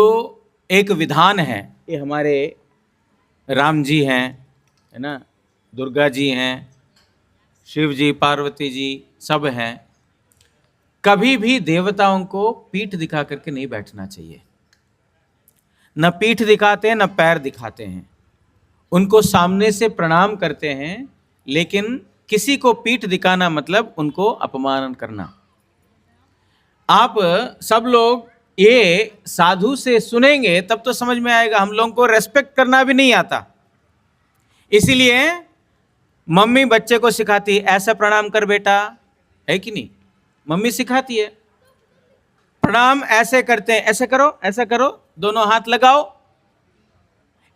एक विधान है, ये हमारे राम जी हैं, है ना, दुर्गा जी हैं, शिव जी, पार्वती जी सब हैं। कभी भी देवताओं को पीठ दिखा करके नहीं बैठना चाहिए। न पीठ दिखाते हैं न पैर दिखाते हैं, उनको सामने से प्रणाम करते हैं। लेकिन किसी को पीठ दिखाना मतलब उनको अपमान करना। आप सब लोग ये साधु से सुनेंगे तब तो समझ में आएगा। हम लोगों को रेस्पेक्ट करना भी नहीं आता, इसीलिए मम्मी बच्चे को सिखाती है ऐसा प्रणाम कर बेटा, है कि नहीं? मम्मी सिखाती है प्रणाम ऐसे करते हैं, ऐसे करो, ऐसा करो, दोनों हाथ लगाओ।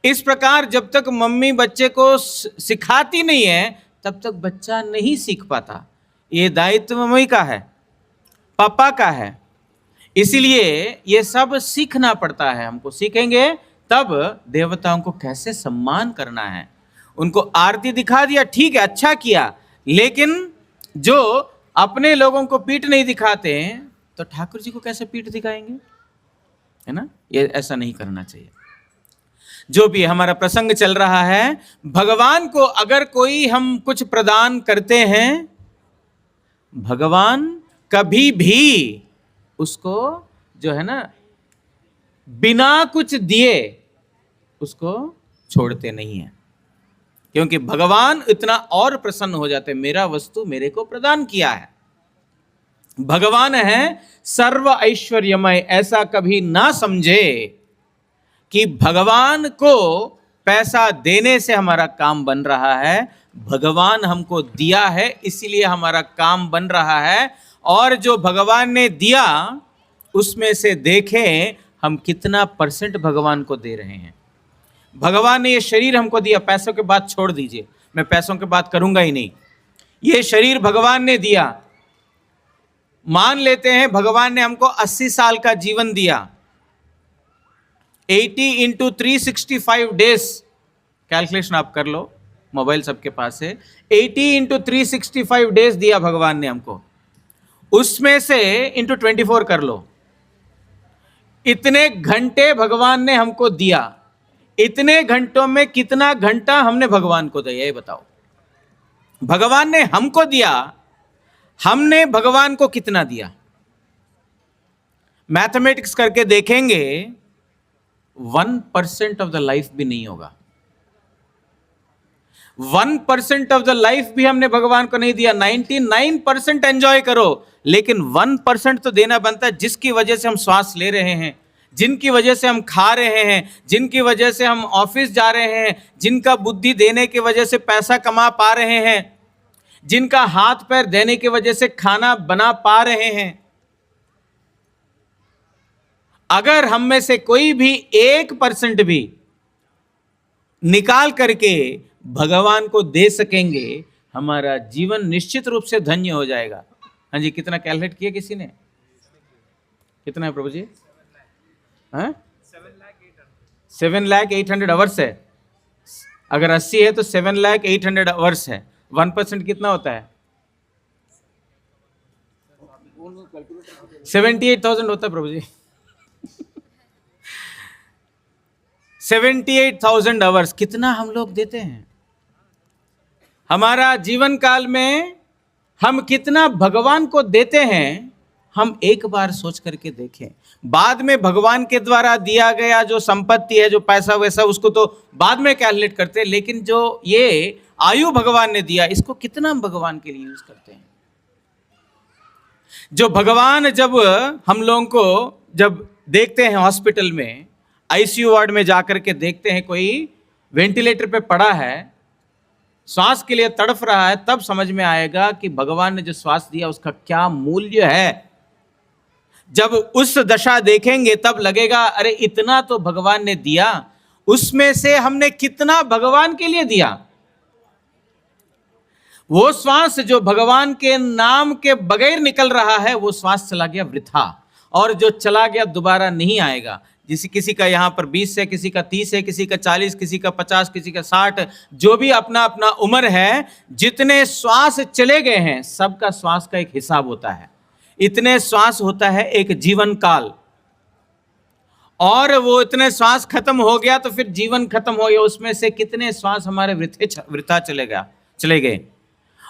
इस प्रकार जब तक मम्मी बच्चे को सिखाती नहीं है तब तक बच्चा नहीं सीख पाता। ये दायित्व मम्मी का है, पापा का है, इसीलिए ये सब सीखना पड़ता है हमको। सीखेंगे तब देवताओं को कैसे सम्मान करना है। उनको आरती दिखा दिया, ठीक है, अच्छा किया, लेकिन जो अपने लोगों को पीठ नहीं दिखाते तो ठाकुर जी को कैसे पीठ दिखाएंगे, है ना। ये ऐसा नहीं करना चाहिए। जो भी हमारा प्रसंग चल रहा है, भगवान को अगर कोई हम कुछ प्रदान करते हैं, भगवान कभी भी उसको जो है ना बिना कुछ दिए उसको छोड़ते नहीं है, क्योंकि भगवान इतना और प्रसन्न हो जाते हैं, मेरा वस्तु मेरे को प्रदान किया है। भगवान है सर्व ऐश्वर्यमय। ऐसा कभी ना समझे कि भगवान को पैसा देने से हमारा काम बन रहा है। भगवान हमको दिया है इसीलिए हमारा काम बन रहा है, और जो भगवान ने दिया उसमें से देखें हम कितना % भगवान को दे रहे हैं। भगवान ने ये शरीर हमको दिया, पैसों के बात छोड़ दीजिए, मैं पैसों की बात करूंगा ही नहीं। ये शरीर भगवान ने दिया। मान लेते हैं भगवान ने हमको 80 साल का जीवन दिया, 80 × 365 डेज कैलकुलेशन आप कर लो, मोबाइल सबके पास है। 80 × 365 डेज दिया भगवान ने हमको, उसमें से × 24 कर लो। इतने घंटे भगवान ने हमको दिया, इतने घंटों में कितना घंटा हमने भगवान को दिया, ये बताओ। भगवान ने हमको दिया, हमने भगवान को कितना दिया? मैथमेटिक्स करके देखेंगे 1% ऑफ द लाइफ भी नहीं होगा। 1% ऑफ द लाइफ भी हमने भगवान को नहीं दिया। 99% एंजॉय करो, लेकिन 1% तो देना बनता है, जिसकी वजह से हम श्वास ले रहे हैं, जिनकी वजह से हम खा रहे हैं, जिनकी वजह से हम ऑफिस जा रहे हैं, जिनका बुद्धि देने की वजह से पैसा कमा पा रहे हैं, जिनका हाथ पैर देने की वजह से खाना बना पा रहे हैं। अगर हम में से कोई भी 1% भी निकाल करके भगवान को दे सकेंगे, हमारा जीवन निश्चित रूप से धन्य हो जाएगा। हाँ जी, कितना कैलकुलेट किया किसी ने? कितना है प्रभु जी? 7,08,000 आवर्स है। अगर 80 है तो 7,08,000 आवर्स है। 1% कितना होता है? 78,000 होता है प्रभु जी। 78,000 आवर्स कितना हम लोग देते हैं? हमारा जीवन काल में हम कितना भगवान को देते हैं? हम एक बार सोच करके देखें। बाद में भगवान के द्वारा दिया गया जो संपत्ति है, जो पैसा वैसा, उसको तो बाद में कैलकुलेट करते हैं, लेकिन जो ये आयु भगवान ने दिया, इसको कितना हम भगवान के लिए यूज करते हैं। जो भगवान जब हम लोगों को जब देखते हैं हॉस्पिटल में, आईसीयू वार्ड में जाकर के देखते हैं कोई वेंटिलेटर पे पड़ा है, श्वास के लिए तड़फ रहा है, तब समझ में आएगा कि भगवान ने जो श्वास दिया उसका क्या मूल्य है। जब उस दशा देखेंगे तब लगेगा अरे इतना तो भगवान ने दिया, उसमें से हमने कितना भगवान के लिए दिया। वो श्वास जो भगवान के नाम के बगैर निकल रहा है, वो श्वास चला गया वृथा, और जो चला गया दोबारा नहीं आएगा। किसी का यहाँ पर 20 है, किसी का 30 है, किसी का 40, किसी का 50, किसी का 60, जो भी अपना अपना उम्र है, जितने श्वास चले गए हैं सबका श्वास का एक हिसाब होता है। इतने श्वास होता है एक जीवन काल, और वो इतने श्वास खत्म हो गया तो फिर जीवन खत्म हो गया। उसमें से कितने श्वास हमारे वृथा चले गए,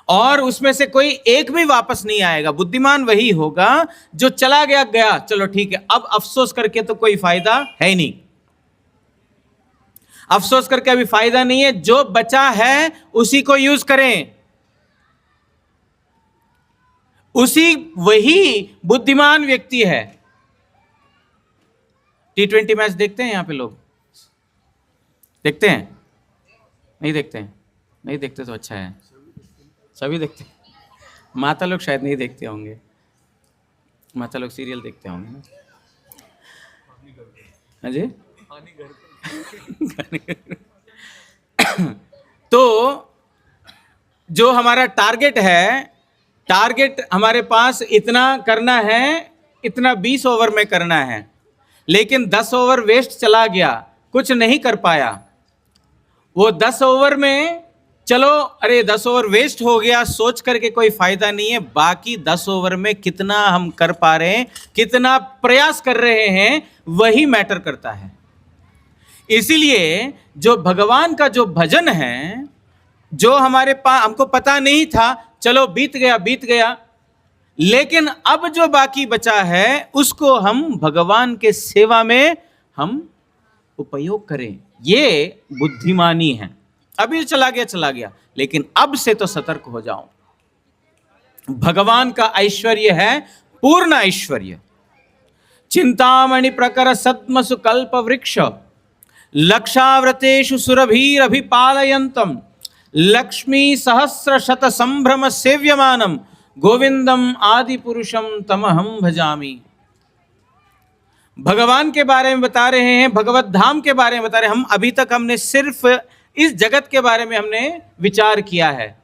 और उसमें से कोई एक भी वापस नहीं आएगा। बुद्धिमान वही होगा जो चला गया गया, चलो ठीक है, अब अफसोस करके तो कोई फायदा है ही नहीं, अफसोस करके अभी फायदा नहीं है। जो बचा है उसी को यूज करें, वही बुद्धिमान व्यक्ति है। T20 मैच देखते हैं यहां पे लोग? देखते हैं? नहीं देखते हैं? नहीं देखते तो अच्छा है, सभी देखते हैं। माता लोग शायद नहीं देखते होंगे, माता लोग सीरियल देखते होंगे ना। हाँ जी। तो जो हमारा टारगेट है, टारगेट हमारे पास इतना करना है, इतना 20 ओवर में करना है, लेकिन 10 ओवर वेस्ट चला गया, कुछ नहीं कर पाया। वो 10 ओवर में चलो अरे 10 ओवर वेस्ट हो गया सोच करके कोई फायदा नहीं है। बाकी 10 ओवर में कितना हम कर पा रहे हैं, कितना प्रयास कर रहे हैं, वही मैटर करता है। इसीलिए जो भगवान का जो भजन है, जो हमारे पास हमको पता नहीं था, चलो बीत गया, लेकिन अब जो बाकी बचा है उसको हम भगवान के सेवा में हम उपयोग करें, ये बुद्धिमानी है। अभी चला गया, लेकिन अब से तो सतर्क हो जाओ। भगवान का ऐश्वर्य है पूर्ण ऐश्वर्य। चिंतामणि प्रकर सत्मसु कल्प वृक्ष, लक्षाव्रतेषु सुरभिरभिपालयन्तम, लक्ष्मी सहस्र शत संभ्रम सेव्यमानम, गोविंदम आदि पुरुषम तमहम भजामि। भगवान के बारे में बता रहे हैं, भगवत धाम के बारे में बता रहे हैं। हम अभी तक हमने सिर्फ इस जगत के बारे में हमने विचार किया है।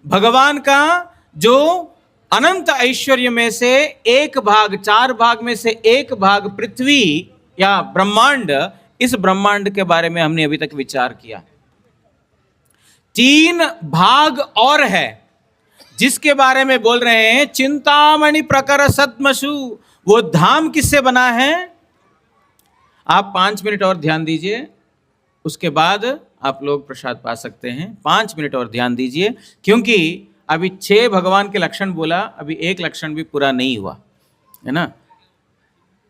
भगवान का जो अनंत ऐश्वर्य में से एक भाग, 4 भाग में से एक भाग पृथ्वी या ब्रह्मांड, इस ब्रह्मांड के बारे में हमने अभी तक विचार किया। 3 भाग और है जिसके बारे में बोल रहे हैं, चिंतामणि प्रकर सद्मसु। वो धाम किससे बना है? आप 5 मिनट और ध्यान दीजिए, उसके बाद आप लोग प्रसाद पा सकते हैं। 5 मिनट और ध्यान दीजिए, क्योंकि अभी 6 भगवान के लक्षण बोला, अभी एक लक्षण भी पूरा नहीं हुआ है ना।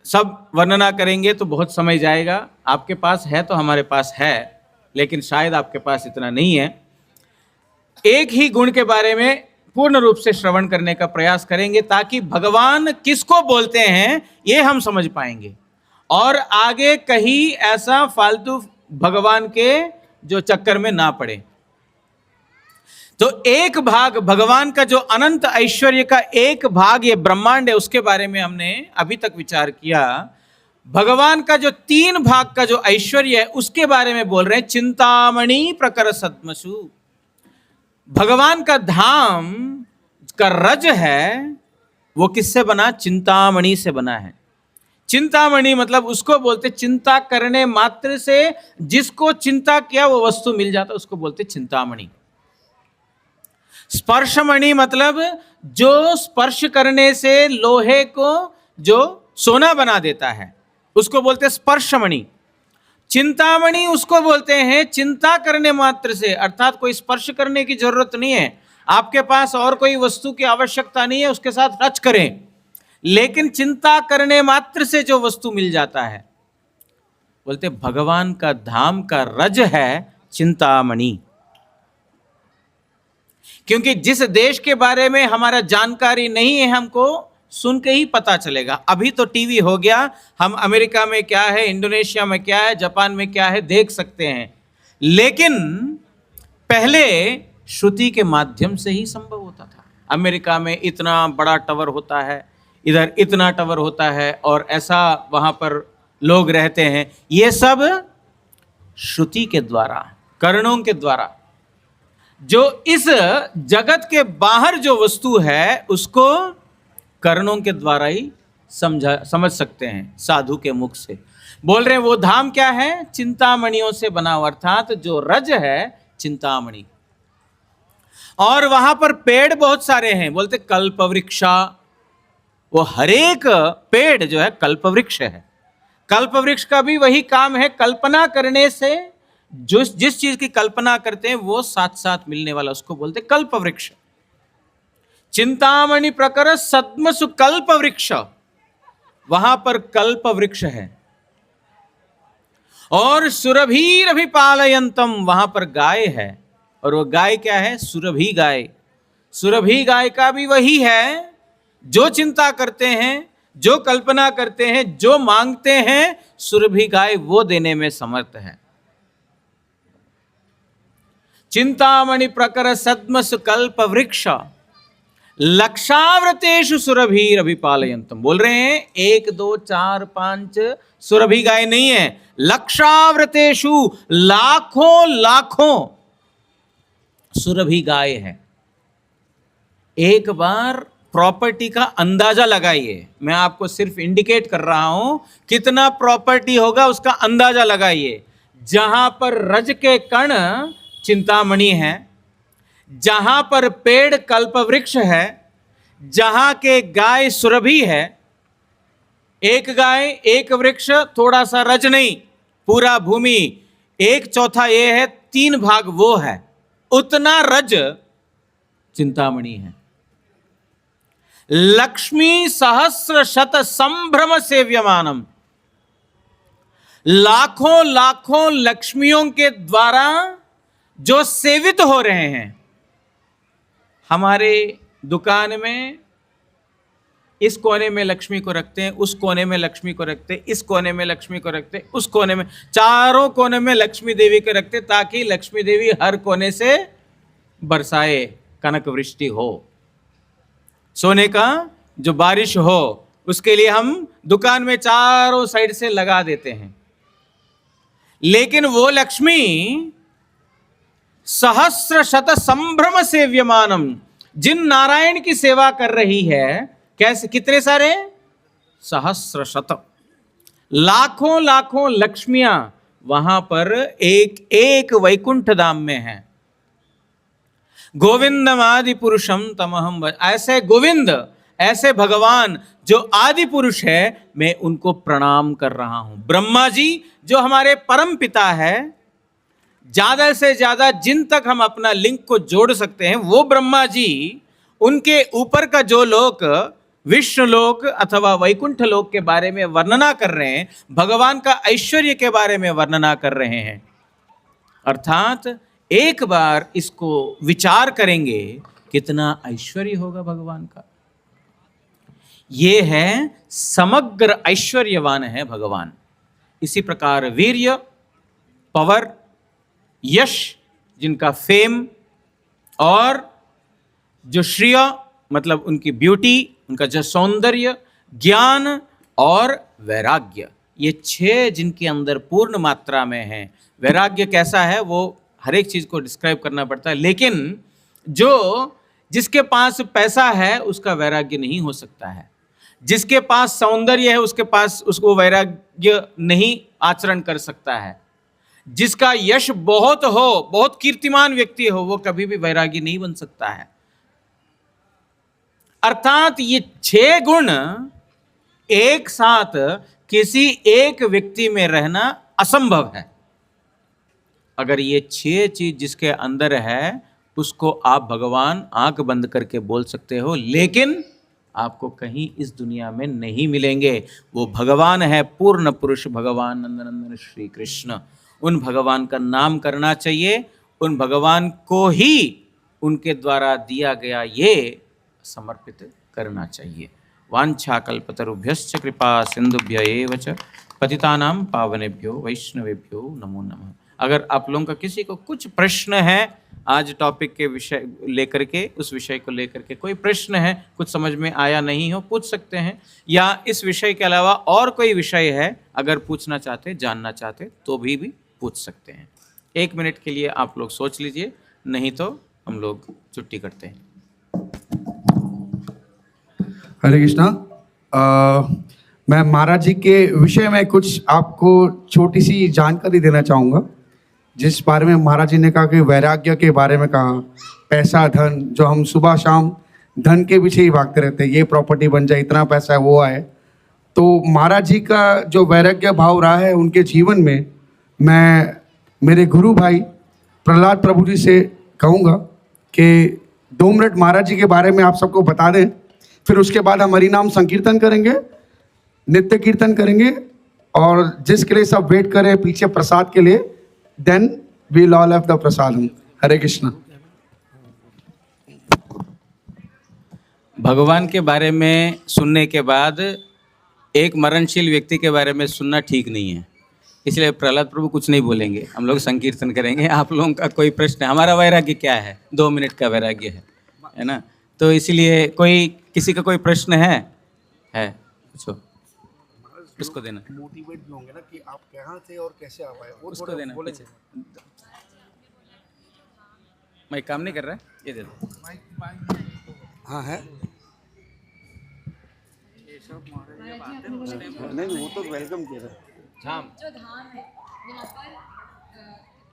सब वर्णना करेंगे तो बहुत समय जाएगा। आपके पास है तो हमारे पास है, लेकिन शायद आपके पास इतना नहीं है। एक ही गुण के बारे में पूर्ण रूप से श्रवण करने का प्रयास करेंगे, ताकि भगवान किसको बोलते हैं ये हम समझ पाएंगे, और आगे कहीं ऐसा फालतू भगवान के जो चक्कर में ना पड़े। तो एक भाग भगवान का जो अनंत ऐश्वर्य का एक भाग ये ब्रह्मांड है, उसके बारे में हमने अभी तक विचार किया। भगवान का जो 3 भाग का जो ऐश्वर्य है उसके बारे में बोल रहे हैं, चिंतामणि प्रकर सद्मसु। भगवान का धाम का रज है वो किससे बना? चिंतामणि से बना है। चिंतामणि मतलब उसको बोलते, चिंता करने मात्र से जिसको चिंता किया वो वस्तु मिल जाता, उसको बोलते चिंतामणि। स्पर्शमणि मतलब जो स्पर्श करने से लोहे को जो सोना बना देता है, उसको बोलते स्पर्शमणि। चिंतामणि उसको बोलते हैं चिंता करने मात्र से, अर्थात कोई स्पर्श करने की जरूरत नहीं है, आपके पास और कोई वस्तु की आवश्यकता नहीं है, उसके साथ टच करें, लेकिन चिंता करने मात्र से जो वस्तु मिल जाता है, बोलते भगवान का धाम का रज है चिंतामणि। क्योंकि जिस देश के बारे में हमारा जानकारी नहीं है, हमको सुन के ही पता चलेगा। अभी तो टीवी हो गया, हम अमेरिका में क्या है, इंडोनेशिया में क्या है, जापान में क्या है देख सकते हैं, लेकिन पहले श्रुति के माध्यम से ही संभव होता था। अमेरिका में इतना बड़ा टावर होता है, इधर इतना टावर होता है, और ऐसा वहां पर लोग रहते हैं। ये सब श्रुति के द्वारा, कर्णों के द्वारा, जो इस जगत के बाहर जो वस्तु है उसको कर्णों के द्वारा ही समझ सकते हैं साधु के मुख से। बोल रहे हैं वो धाम क्या है, चिंतामणियों से बना हुआ, अर्थात जो रज है चिंतामणि। और वहां पर पेड़ बहुत सारे हैं, बोलते कल्पवृक्षा, वो हरेक पेड़ जो है कल्पवृक्ष है। कल्पवृक्ष का भी वही काम है, कल्पना करने से जिस चीज की कल्पना करते हैं वो साथ साथ मिलने वाला, उसको बोलते कल्पवृक्ष। चिंतामणि प्रकर सद्मसु कल्पवृक्ष, वहां पर कल्पवृक्ष है। और सुरभि पालयंतम, वहां पर गाय है, और वो गाय क्या है, सुरभि गाय। सुरभि गाय का भी वही है, जो चिंता करते हैं, जो कल्पना करते हैं, जो मांगते हैं, सुरभि गाय वो देने में समर्थ है। चिंतामणि प्रकर सद्मसु कल्पवृक्ष लक्षावृतेषु सुरभिरभिपालयन्तम। बोल रहे हैं 1 2 4 5 सुरभि गाय नहीं है, लक्षावृतेषु लाखों लाखों सुरभि गाय है। एक बार प्रॉपर्टी का अंदाजा लगाइए, मैं आपको सिर्फ इंडिकेट कर रहा हूं कितना प्रॉपर्टी होगा, उसका अंदाजा लगाइए। जहां पर रज के कण चिंतामणि है, जहां पर पेड़ कल्पवृक्ष है, जहां के गाय सुरभि है, एक गाय एक वृक्ष, थोड़ा सा रज नहीं, पूरा भूमि 1/4 ये है, 3 भाग वो है, उतना रज चिंतामणि है। लक्ष्मी सहस्र शत संभ्रम सेव्यमानम, लाखों लाखों लक्ष्मियों के द्वारा जो सेवित हो रहे हैं। हमारे दुकान में इस कोने में लक्ष्मी को रखते हैं, उस कोने में लक्ष्मी को रखते हैं, इस कोने में लक्ष्मी को रखते हैं, उस कोने में, चारों कोने में लक्ष्मी देवी को रखते, ताकि लक्ष्मी देवी हर कोने से बरसाए, कनक वृष्टि हो, सोने का जो बारिश हो, उसके लिए हम दुकान में चारों साइड से लगा देते हैं। लेकिन वो लक्ष्मी सहस्र शत संभ्रम सेव्यमानम, जिन नारायण की सेवा कर रही है, कैसे, कितने सारे, सहस्र शत, लाखों लाखों लक्ष्मियां वहां पर एक एक वैकुंठ धाम में हैं। गोविंदम आदि पुरुषम तमहम, ऐसे गोविंद, ऐसे भगवान जो आदि पुरुष है, मैं उनको प्रणाम कर रहा हूं। ब्रह्मा जी जो हमारे परम पिता है, ज्यादा से ज्यादा जिन तक हम अपना लिंक को जोड़ सकते हैं वो ब्रह्मा जी, उनके ऊपर का जो लोक, विष्णु लोक अथवा वैकुंठ लोक के बारे में वर्णना कर रहे हैं, भगवान का ऐश्वर्य के बारे में वर्णना कर रहे हैं। अर्थात एक बार इसको विचार करेंगे, कितना ऐश्वर्य होगा भगवान का। ये है समग्र ऐश्वर्यवान है भगवान। इसी प्रकार वीर्य, पावर, यश, जिनका फेम, और जो श्रेय मतलब उनकी ब्यूटी, उनका जो सौंदर्य, ज्ञान और वैराग्य, ये 6 जिनके अंदर पूर्ण मात्रा में है। वैराग्य कैसा है वो हर एक चीज को डिस्क्राइब करना पड़ता है, लेकिन जो जिसके पास पैसा है उसका वैराग्य नहीं हो सकता है, जिसके पास सौंदर्य है उसके पास, उसको वैराग्य नहीं आचरण कर सकता है, जिसका यश बहुत हो, बहुत कीर्तिमान व्यक्ति हो, वो कभी भी वैरागी नहीं बन सकता है। अर्थात ये 6 गुण एक साथ किसी एक व्यक्ति में रहना असंभव है। अगर ये 6 चीज जिसके अंदर है, उसको आप भगवान आंख बंद करके बोल सकते हो, लेकिन आपको कहीं इस दुनिया में नहीं मिलेंगे। वो भगवान है, पूर्ण पुरुष भगवान नंदनंदन श्री कृष्ण। उन भगवान का नाम करना चाहिए, उन भगवान को ही उनके द्वारा दिया गया ये समर्पित करना चाहिए। वाञ्छाकल्पतरुभ्यश्च कृपा सिंधुभ्य एव च पतितानां पावनेभ्यो वैष्णवेभ्यो नमो नमः। अगर आप लोगों का किसी को कुछ प्रश्न है आज टॉपिक के विषय लेकर के, उस विषय को लेकर के कोई प्रश्न है, कुछ समझ में आया नहीं हो, पूछ सकते हैं, या इस विषय के अलावा और कोई विषय है अगर पूछना चाहते, जानना चाहते तो भी पूछ सकते हैं। 1 मिनट के लिए आप लोग सोच लीजिए, नहीं तो हम लोग छुट्टी करते हैं। हरे कृष्णा। मैं महाराज जी के विषय में कुछ आपको छोटी सी जानकारी देना चाहूँगा, जिस बारे में महाराज जी ने कहा कि वैराग्य के बारे में कहा, पैसा धन, जो हम सुबह शाम धन के पीछे ही भागते रहते हैं, ये प्रॉपर्टी बन जाए, इतना पैसा है, वो आए। तो महाराज जी का जो वैराग्य भाव रहा है उनके जीवन में, मैं मेरे गुरु भाई प्रहलाद प्रभु जी से कहूँगा कि 2 मिनट महाराज जी के बारे में आप सबको बता दें, फिर उसके बाद हम हरिनाम संकीर्तन करेंगे, नित्य कीर्तन करेंगे, और जिसके लिए सब वेट करें पीछे प्रसाद के लिए, then we'll all have the prasadam. Hare Krishna. भगवान के बारे में सुनने के बाद एक मरणशील व्यक्ति के बारे में सुनना ठीक नहीं है, इसलिए प्रहलाद प्रभु कुछ नहीं बोलेंगे, हम लोग संकीर्तन करेंगे। आप लोगों का कोई प्रश्न है? हमारा वैराग्य क्या है? 2 मिनट का वैराग्य है ना, तो इसलिए कोई किसी का कोई प्रश्न है पूछो, उसको देना। मोटिवेट भी होंगे ना कि आप कहाँ से और कैसे आ पाए, वो उसको देना। मैं काम नहीं कर रहा है, ये दे दो। हाँ है, नहीं वो तो वेलकम किया था। जो धाम है वहाँ पर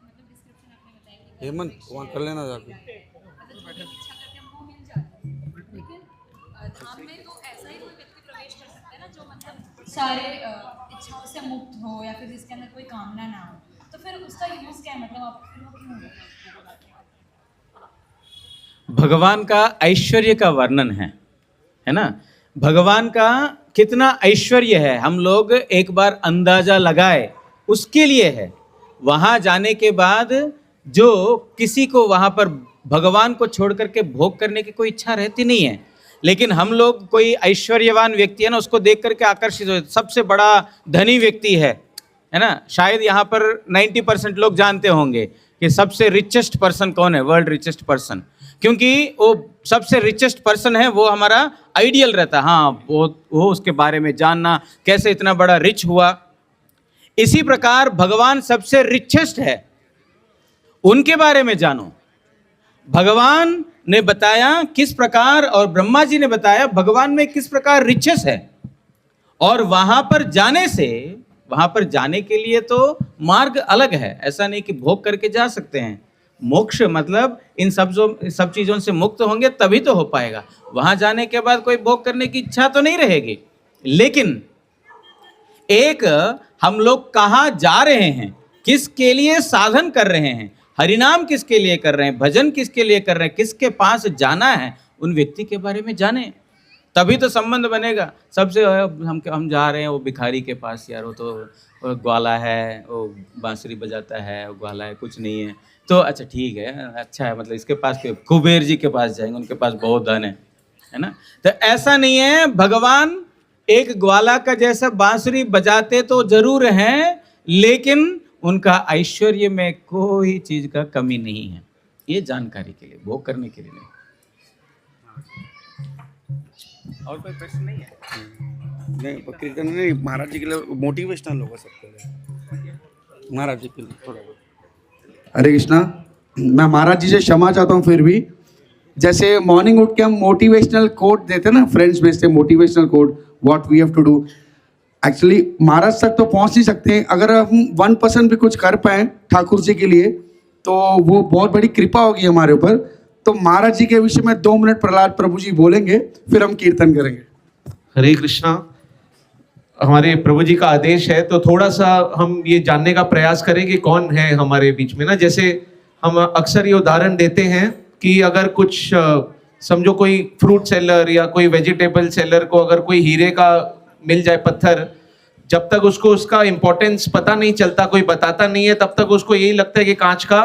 मतलब डिस्क्रिप्शन आपने बताया कि हेमंत वहाँ कर लेना जाके, मतलब जो इच्छा करते हैं वो मिल जाती है, लेकिन धाम में तो ऐसा ही कोई व्यक्ति प्रवेश कर सकता है ना जो मतलब सारे इच्छाओं से मुक्त हो, या फिर जिसके अंदर कोई कामना ना हो, तो फिर उसका यूज क्या है? मतलब आप फिर वो क्यों होगा? भगवान का ऐश्वर्य का वर्णन है ना, भगवान का कितना ऐश्वर्य है, हम लोग एक बार अंदाजा लगाए, उसके लिए है। वहाँ जाने के बाद जो किसी को वहाँ पर भगवान को छोड़ करके भोग करने की कोई इच्छा रहती नहीं है, लेकिन हम लोग कोई ऐश्वर्यवान व्यक्ति है ना, उसको देख करके आकर्षित हो, सबसे बड़ा धनी व्यक्ति है ना, शायद यहाँ पर 90% लोग जानते होंगे कि सबसे रिचेस्ट पर्सन कौन है, वर्ल्ड रिचेस्ट पर्सन, क्योंकि वो सबसे रिचेस्ट पर्सन है, वो हमारा आइडियल रहता है। हाँ, वो उसके बारे में जानना, कैसे इतना बड़ा रिच हुआ। इसी प्रकार भगवान सबसे रिचेस्ट है, उनके बारे में जानो। भगवान ने बताया किस प्रकार, और ब्रह्मा जी ने बताया भगवान में किस प्रकार रिचेस है, और वहां पर जाने के लिए तो मार्ग अलग है, ऐसा नहीं कि भोग करके जा सकते हैं। मोक्ष मतलब इन सब चीजों से मुक्त होंगे तभी तो हो पाएगा। वहां जाने के बाद कोई भोग करने की इच्छा तो नहीं रहेगी, लेकिन एक हम लोग कहाँ जा रहे हैं, किसके लिए साधन कर रहे हैं, हरिनाम किसके लिए कर रहे हैं, भजन किसके लिए कर रहे हैं, किसके पास जाना है, उन व्यक्ति के बारे में जाने, तभी तो संबंध बनेगा। सबसे हम जा रहे हैं वो भिखारी के पास, यार वो तो ग्वाला है, वो बांसुरी बजाता है, वो ग्वाला है, कुछ नहीं है, तो अच्छा ठीक है, अच्छा है, मतलब इसके पास, कुबेर जी के पास जाएंगे, उनके पास बहुत धन है ना। तो ऐसा नहीं है, भगवान एक ग्वाला का जैसा बांसुरी बजाते तो जरूर हैं, लेकिन उनका ऐश्वर्य में कोई चीज का कमी नहीं है। ये जानकारी के लिए, भोग करने के लिए नहीं। और कोई प्रश्न नहीं है? नहीं, कीर्तन नहीं, महाराज जी के लिए मोटिवेशनल होगा सबके लिए, महाराज जी के लिए थोड़ा। हरे कृष्णा। मैं महाराज जी से क्षमा चाहता हूँ, फिर भी जैसे मॉर्निंग उठ के हम मोटिवेशनल कोट देते हैं ना, फ्रेंड्स भेजते हैं motivational quote, what we have to do. Actually महाराज तक तो पहुँच नहीं सकते, अगर हम 1% भी कुछ कर पाए ठाकुर जी के लिए तो वो बहुत बड़ी कृपा होगी हमारे ऊपर। तो महाराज जी के विषय में 2 मिनट प्रहलाद प्रभु जी बोलेंगे, फिर हम कीर्तन करेंगे। हरे कृष्णा। हमारे प्रभु जी का आदेश है तो थोड़ा सा हम ये जानने का प्रयास करें कि कौन है हमारे बीच में ना। जैसे हम अक्सर ये उदाहरण देते हैं कि अगर कुछ समझो कोई फ्रूट सेलर या कोई वेजिटेबल सेलर को अगर कोई हीरे का मिल जाए पत्थर, जब तक उसको उसका इंपॉर्टेंस पता नहीं चलता, कोई बताता नहीं है, तब तक उसको यही लगता है कि कांच का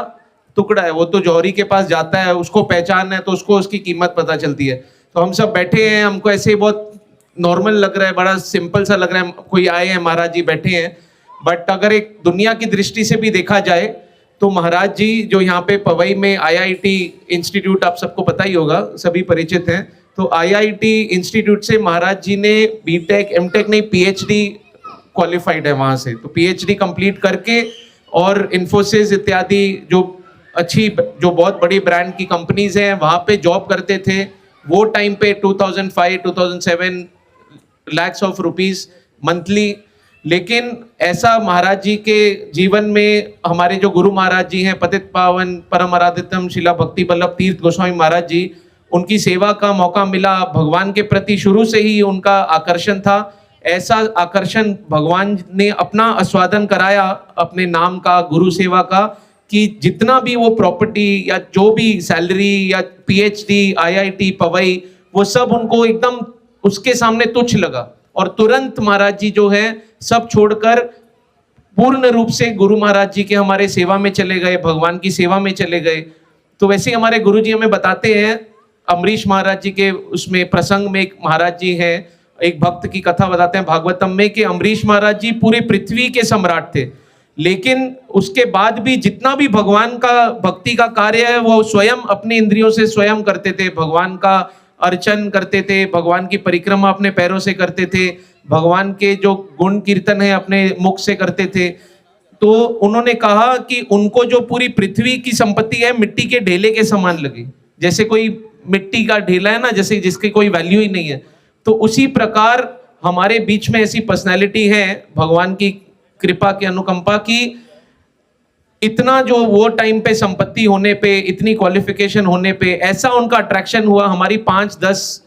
टुकड़ा है। वो तो जौहरी के पास जाता है, उसको पहचान है तो उसको उसकी कीमत पता चलती है। तो हम सब बैठे हैं, हमको ऐसे ही बहुत नॉर्मल लग रहा है, बड़ा सिंपल सा लग रहा है, कोई आए हैं महाराज जी बैठे हैं, बट अगर एक दुनिया की दृष्टि से भी देखा जाए तो महाराज जी जो यहाँ पे पवई में IIT इंस्टीट्यूट, आप सबको पता ही होगा, सभी परिचित हैं, तो IIT इंस्टीट्यूट से महाराज जी ने बीटेक एमटेक नहीं PhD क्वालिफाइड है वहाँ से। तो PhD कंप्लीट करके और इन्फोसिस इत्यादि जो बहुत बड़ी ब्रांड की कंपनीज हैं वहाँ पे जॉब करते थे। वो टाइम पे 2005-2007 lakhs of rupees मंथली। लेकिन ऐसा महाराज जी के जीवन में हमारे जो गुरु महाराज जी हैं, पतित पावन परम आराध्यतम शिला भक्ति वल्लभ तीर्थ गोस्वामी महाराज जी, उनकी सेवा का मौका मिला। भगवान के प्रति शुरू से ही उनका आकर्षण था। ऐसा आकर्षण भगवान ने अपना आस्वादन कराया अपने नाम का, गुरु सेवा का, कि जितना भी वो प्रॉपर्टी या जो भी सैलरी या PhD IIT पवई, वो सब उनको एकदम उसके सामने तुच्छ लगा। और तुरंत महाराज जी जो है सब छोड़कर पूर्ण रूप से गुरु महाराज जी के हमारे सेवा में चले गए, भगवान की सेवा में चले गए। तो वैसे ही हमारे गुरु जी हमें बताते हैं, अमरीश महाराज जी के उसमें प्रसंग में एक महाराज जी हैं, एक भक्त की कथा बताते हैं भागवतम में कि अमरीश महाराज जी पूरे पृथ्वी के सम्राट थे, लेकिन उसके बाद भी जितना भी भगवान का भक्ति का कार्य है वो स्वयं अपनी इंद्रियों से स्वयं करते थे। भगवान का अर्चन करते थे, भगवान की परिक्रमा अपने पैरों से करते थे, भगवान के जो गुण कीर्तन है अपने मुख से करते थे। तो उन्होंने कहा कि उनको जो पूरी पृथ्वी की संपत्ति है मिट्टी के ढेले के समान लगी। जैसे कोई मिट्टी का ढेला है ना, जैसे जिसकी कोई वैल्यू ही नहीं है, तो उसी प्रकार हमारे बीच में ऐसी पर्सनैलिटी है भगवान की कृपा की, अनुकंपा की, इतना जो वो टाइम पे संपत्ति होने पे, इतनी क्वालिफिकेशन होने पे, ऐसा उनका अट्रैक्शन हुआ। हमारी 5, 10,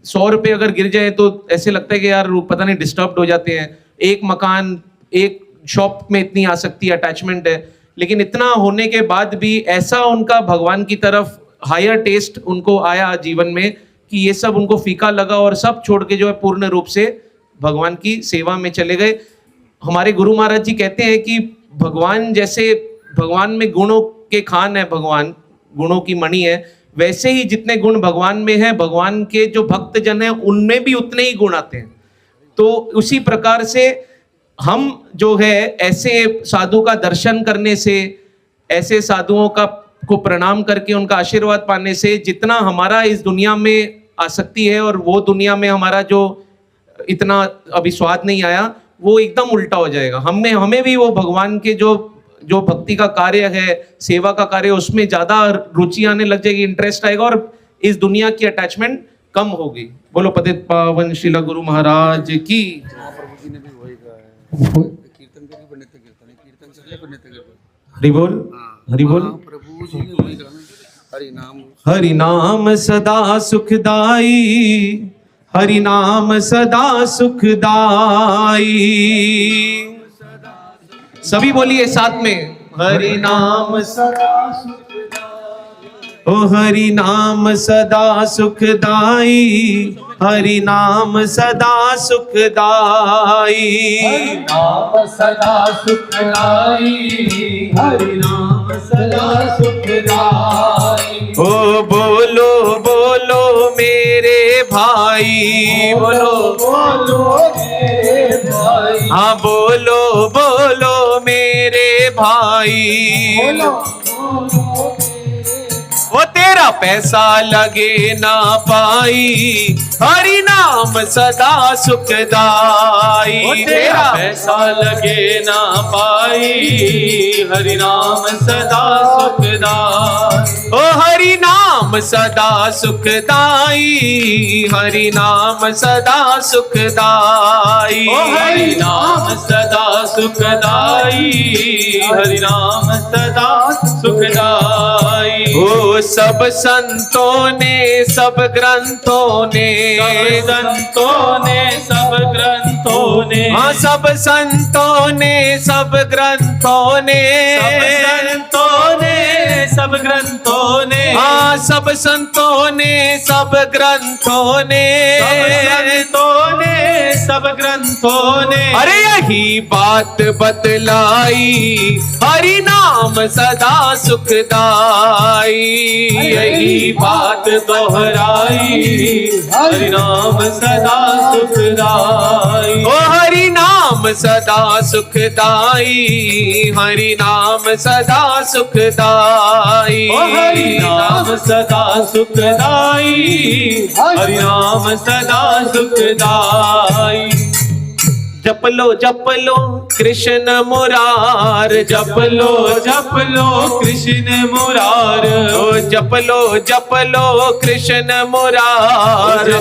100 रुपए अगर गिर जाए तो ऐसे लगता है कि यार पता नहीं डिस्टर्ब हो जाते हैं। एक मकान, एक शॉप में इतनी आसक्ति, अटैचमेंट है, लेकिन इतना होने के बाद भी ऐसा उनका भगवान की तरफ हायर टेस्ट उनको आया जीवन में कि ये सब उनको फीका लगा और सब छोड़ के जो है पूर्ण रूप से भगवान की सेवा में चले गए। हमारे गुरु महाराज जी कहते हैं कि भगवान जैसे भगवान में गुणों के खान है, भगवान गुणों की मणि है, वैसे ही जितने गुण भगवान में हैं, भगवान के जो भक्त जन हैं उनमें भी उतने ही गुण आते हैं। तो उसी प्रकार से हम जो है ऐसे साधु का दर्शन करने से, ऐसे साधुओं को प्रणाम करके उनका आशीर्वाद पाने से, जितना हमारा इस दुनिया में आसक्ति है और वो दुनिया में हमारा जो इतना अभी स्वाद नहीं आया, वो एकदम उल्टा हो जाएगा। हमें भी वो भगवान के जो भक्ति का कार्य है, सेवा का कार्य, उसमें ज्यादा रुचि आने लग जाएगी, इंटरेस्ट आएगा और इस दुनिया की अटैचमेंट कम होगी। बोलो पतित पावन शिला गुरु महाराज की। हरि बोल, हरि बोल। हरि नाम सदा सुखदाई, हरि नाम सदा सुखदाई। सभी बोलिए साथ में, हरि नाम सदा सुखदाई, ओ हरि नाम सदा सुखदाई, हरि नाम सदा सुखदाई, हरि नाम सदा सुखदाई, हरि नाम सदा सुखदाई। ओ बोलो बोलो मेरे भाई, बोलो बोलो मेरे भाई, हाँ बोलो बोलो मेरे भाई, बोलो बोलो वो तेरा पैसा लगे ना पाई, हरि नाम सदा सुखदाई। वो तेरा पैसा लगे ना पाई, हरि नाम सदा सुखदाई। ओ हरि नाम सदा सुखदाई, हरि नाम सदा सुखदाई, ओ हरि नाम सदा सुखदाई, हरि नाम सदा सुखदाई। ओ सब संतों ने, सब ग्रंथों ने, सब संतों ने, सब ग्रंथों ने, हाँ सब संतों ने, सब ग्रंथों ने, सब संतों ने, सब ग्रंथों ने, हाँ सब संतों ने, सब ग्रंथों ने, संतों ने, सब ग्रंथों ने, अरे यही बात बतलाई, हरि नाम सदा सुखदाई। यही बात दोहराई, हरि नाम सदा सुखदाई। ओ हरि नाम सदा सुखदाई, हरि नाम सदा सुखदाई। ओ हरि नाम सदा सुखदाई, हरि नाम सदा सुखदाई। जप लो कृष्ण मुरार, जप लो कृष्ण मुरार, ओ जप लो कृष्ण मुरार,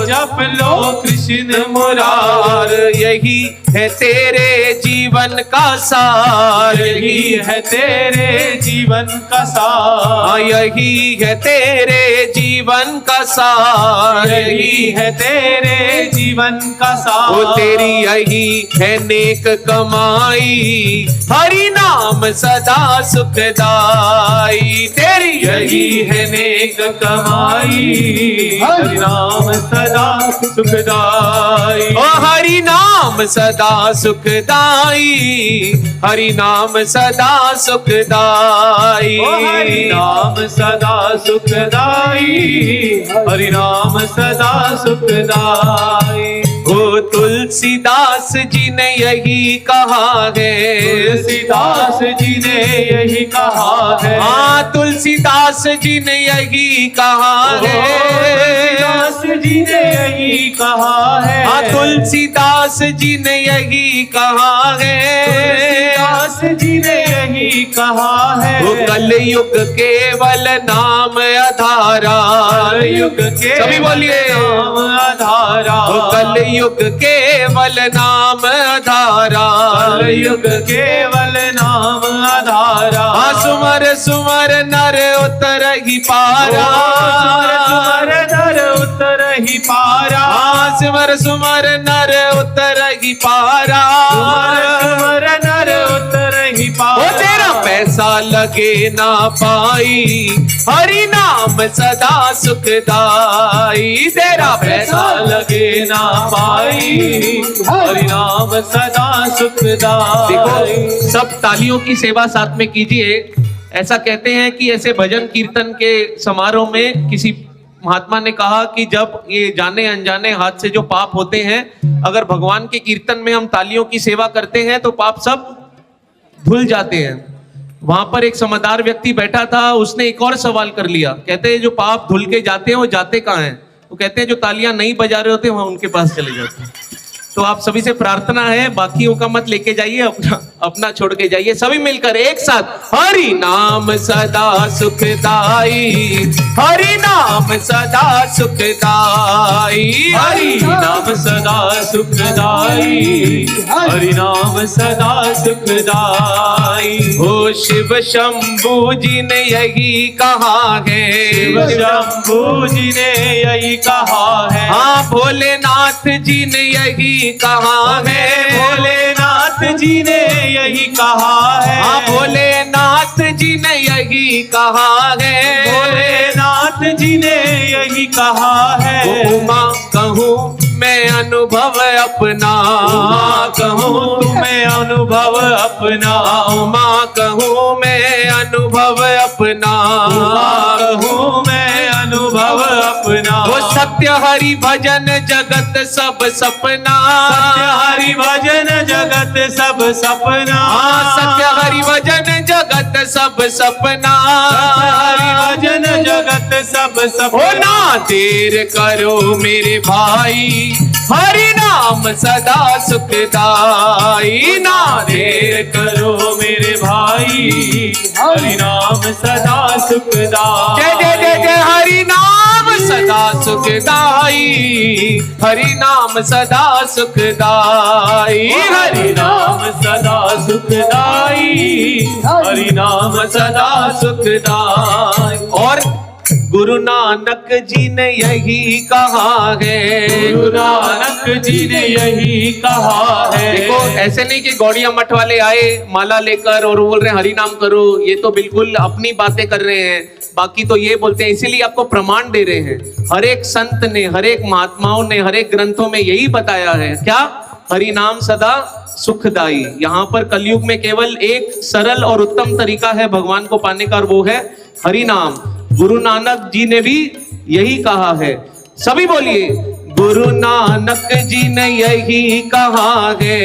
जप लो कृष्ण मुरार। यही है तेरे जीवन का सार, यही है तेरे जीवन का सार, यही है तेरे जीवन का सार, यही है तेरे जीवन का सार। वो तेरी यही है नेक कमाई, हरि नाम सदा सुखदाई। तेरी यही है नेक कमाई, हरि नाम सदा सुखदाई। ओ हरि नाम सदा सुखदाई, हरि नाम सदा सुखदाई। ओ हरि नाम सदा सुखदाई, हरि नाम सदा सुखदाई। ओ तुलसीदास जी ने यही कहा है, तुलसीदास जी ने यही कहा है, हाँ तुलसीदास जी ने यही कहा है, तुलसीदास जी ने यही कहा है, हाँ तुलसीदास जी ने यही कहा है, तुलसीदास जी ने यही कहा है। वो कलयुग केवल नाम आधारा, कलयुग के सभी बोलिए नाम आधारा, वो कलयुग केवल नाम आधारा, कलयुग केवल नाम आधारा। हाँ सुमर सुमर नर उतर ही पारा, सुमर नर उतर ही पारा, हाँ सुमर सुमर नर उतर ही पारा, सुमर नर उतर ही वो पारा। तेरा पैसा लगे ना पाई, हरि नाम सदा सुखदाई। तेरा पैसा लगे ना पाई, हरि नाम सदा सुखदाई। देखो सब तालियों की सेवा साथ में कीजिए। ऐसा कहते हैं कि ऐसे भजन कीर्तन के समारोह में किसी महात्मा ने कहा कि जब ये जाने अनजाने हाथ से जो पाप होते हैं, अगर भगवान के कीर्तन में हम तालियों की सेवा करते हैं तो पाप सब धुल जाते हैं। वहां पर एक समझदार व्यक्ति बैठा था, उसने एक और सवाल कर लिया। कहते हैं जो पाप धुल के जाते हैं वो जाते कहाँ हैं? तो कहते हैं जो तालियां नहीं बजा रहे होते वहां उनके पास चले जाते हैं। तो आप सभी से प्रार्थना है, बाकियों का मत लेके जाइए, अपना छोड़ के जाइए। सभी मिलकर एक साथ हरि नाम सदा सुखदाई, हरि नाम सदा सुखदाई, हरि नाम सदा सुखदाई, हरि नाम सदा सुखदाई। ओ शिव शंभू जी ने यही कहा है, शिव शंभू जी ने यही कहा है, हाँ भोलेनाथ जी ने यही कहा है, भोलेनाथ जी ने यही कहा है, हाँ भोलेनाथ जी ने यही कहा है, भोलेनाथ जी ने यही कहा है। उमा कहूँ मैं अनुभव अपना, कहूँ तुम्हें अनुभव अपना, उमा कहूँ मैं अनुभव अपना, कहूँ मैं अनुभव अपना। वो सत्य हरि भजन जगत सब सपना, सत्य हरि भजन जगत सब सपना, हाँ सत्य हरि भजन जगत सब सपना, हरि भजन जगत सब ओ सपना। ना देर करो मेरे भाई, हरि नाम सदा सुखदाई। ना देर करो मेरे भाई, हरि नाम सदा सुखदाई। जय जय जय जय हरि नाम सदा सुखदाई, हरि नाम सदा सुखदाई, हरि नाम सदा सुखदाई, हरि नाम सदा सुखदाई। और गुरु नानक जी ने यही कहा है, गुरु नानक जी ने यही कहा है। देखो ऐसे नहीं कि गौड़िया मठ वाले आए माला लेकर और बोल रहे हैं हरि नाम करो, ये तो बिल्कुल अपनी बातें कर रहे हैं। बाकी तो ये बोलते हैं, इसीलिए आपको प्रमाण दे रहे हैं। हर एक संत ने, हर एक महात्माओं ने, हर एक ग्रंथों में यही बताया है, क्या? हरि नाम सदा सुखदाई। यहाँ पर कलयुग में केवल एक सरल और उत्तम तरीका है भगवान को पाने का, और वो है हरि नाम। गुरु नानक जी ने भी यही कहा है। सभी बोलिए, गुरु नानक जी ने यही कहा है,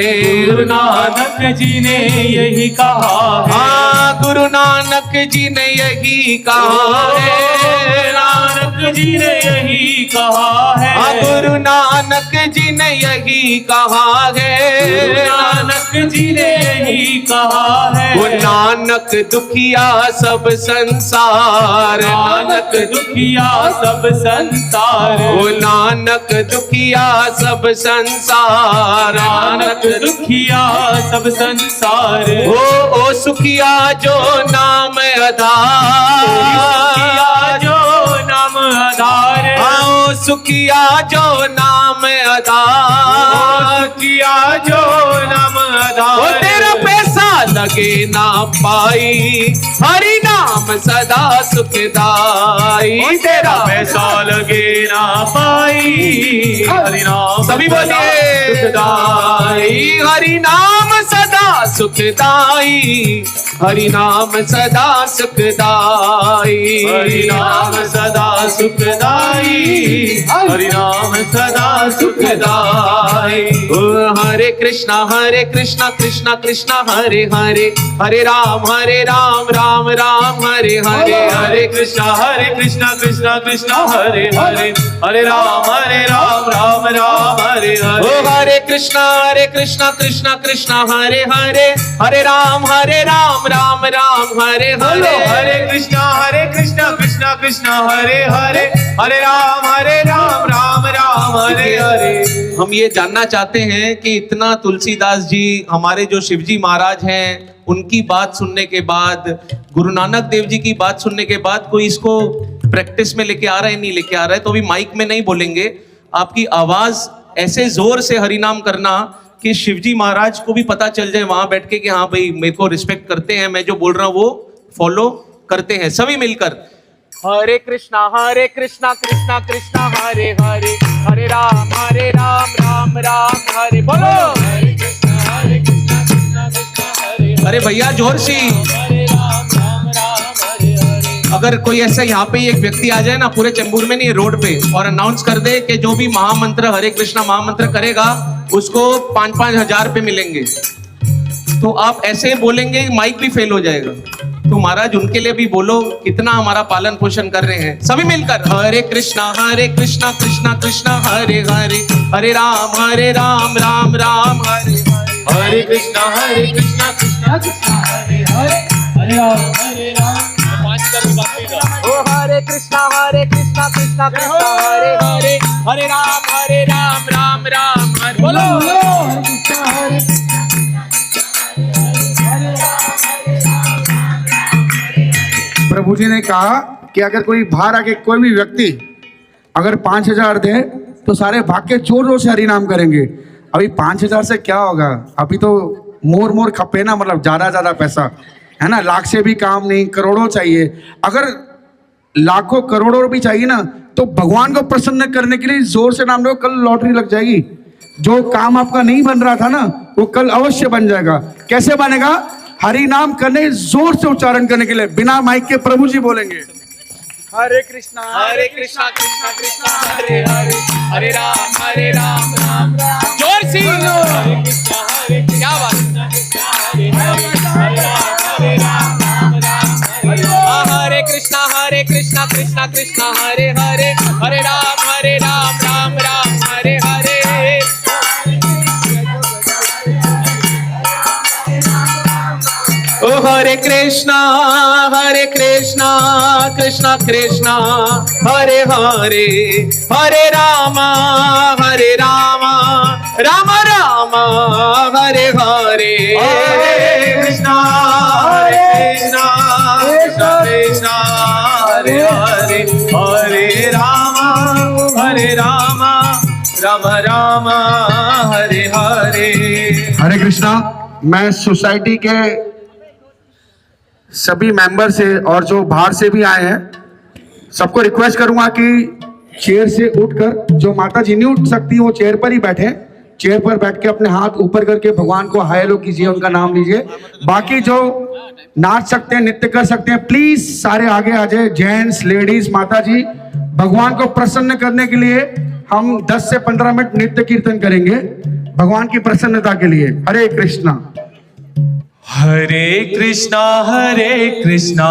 गुरु नानक जी ने यही कहा है। हाँ, गुरु नानक जी ने यही कहा है, नानक जी ने यही कहा है। हाँ, गुरु नानक जी ने यही कहा है, गुरु नानक जी ने यही कहा है। वो नानक दुखिया सब संसार, नानक दुखिया सब संसार, वो नानक दुखिया सब संसार, नानक दुखिया सब संसार। ओ सुखिया जो नाम आधार, जो नाम आधार, आओ सुखिया जो नाम आधार, किया जो नाम आधार। वो तेरा पैसा लगे ना पाई, हरि नाम सदा सुखदाई। तेरा पैसा लगे ना पाई, हरि नाम सभी बोलिए, सुखदाई। हरि नाम सदा सुखदाई, हरि नाम सदा सुखदाई, हरि नाम सदा सुखदाई, हरि नाम सदा सुखदाई। ओ हरे कृष्णा कृष्णा कृष्णा हरे हरे, हरे राम राम राम हरे हरे, हरे कृष्णा कृष्णा कृष्णा हरे हरे, हरे राम राम राम हरे हरे। ओ हरे कृष्णा कृष्णा कृष्णा हरे हरे, हरे राम राम राम हरे हरे। हरे कृष्णा कृष्णा कृष्णा हरे हरे, हरे राम राम राम हरे हरे। हम ये जानना चाहते हैं कि इतना तुलसीदास जी हमारे जो शिवजी महाराज हैं, उनकी बात सुनने के बाद, गुरु नानक देव जी की बात सुनने के बाद, कोई इसको प्रैक्टिस में लेके आ रहा है, नहीं लेके आ रहा है, तो अभी माइक में नहीं बोलेंगे। आपकी आवाज ऐसे जोर से हरिनाम करना कि शिवजी महाराज को भी पता चल जाए वहां बैठ के कि हाँ भाई मेरे को रिस्पेक्ट करते हैं, मैं जो बोल रहा हूँ वो फॉलो करते हैं। सभी मिलकर हरे कृष्णा कृष्णा कृष्णा हरे हरे, हरे राम राम राम हरे। बोलो हरे कृष्णा कृष्णा हरे अरे भैया जोर से। हरे राम हरे हरे। अगर कोई ऐसा यहाँ पे एक व्यक्ति आ जाए ना, पूरे चेंबूर में नहीं, रोड पे, और अनाउंस कर दे कि जो भी महामंत्र हरे कृष्णा महामंत्र करेगा उसको 5-5 हजार पे मिलेंगे, तो आप ऐसे बोलेंगे माइक भी फेल हो जाएगा। तो महाराज उनके लिए भी बोलो कितना हमारा पालन पोषण कर रहे हैं। सभी मिलकर हरे कृष्णा कृष्णा कृष्णा हरे हरे, हरे राम राम राम हरे हरे। हरे कृष्णा कृष्णा कृष्णा हरे हरे, हरे राम ओ हरे कृष्णा कृष्णा कृष्णा हरे हरे, हरे राम राम राम हरे। बोलो हरे कृष्णा हरे प्रभु जी ने कहा कि अगर कोई बाहर आके कोई भी व्यक्ति अगर 5,000 दे तो सारे भाग के जोर जोर से हरि नाम करेंगे। अभी 5,000 से क्या होगा, अभी तो मोर खपे ना, मतलब ज्यादा पैसा है ना, लाख से भी काम नहीं, करोड़ों चाहिए। अगर लाखों करोड़ों भी चाहिए ना, तो भगवान को प्रसन्न करने के लिए जोर से नाम लो, कल लॉटरी लग जाएगी। जो काम आपका नहीं बन रहा था ना, वो कल अवश्य बन जाएगा। कैसे बनेगा? हरि नाम करने, जोर से उच्चारण करने के लिए, बिना माइक के प्रभु जी बोलेंगे हरे कृष्णा कृष्णा कृष्णा हरे हरे, हरे राम राम राम। जोर से हरे कृष्णा हरे क्या बात। हरे हरे राम राम हरे कृष्णा कृष्णा कृष्णा हरे हरे, हरे राम राम राम हरे हरे। ओ हरे कृष्णा कृष्णा कृष्णा हरे हरे, हरे राम राम राम हरे हरे। कृष्णा कृष्णा कृष्णा हरे हरे, राम राम हरे हरे। हरे कृष्णा। मैं सोसाइटी के सभी मेंबर से और जो बाहर से भी आए हैं सबको रिक्वेस्ट करूंगा कि चेयर से उठकर, जो माता जी नहीं उठ सकती वो चेयर पर ही बैठे, चेयर पर बैठ के अपने हाथ ऊपर करके भगवान को हाय लो कीजिए, उनका नाम लीजिए। बाकी जो नाच सकते हैं, नृत्य कर सकते हैं, प्लीज सारे आगे आ जाए, जेंट्स लेडीज। माता जी भगवान को प्रसन्न करने के लिए हम 10 से 15 मिनट नृत्य कीर्तन करेंगे भगवान की प्रसन्नता के लिए। हरे कृष्णा। हरे कृष्णा हरे कृष्णा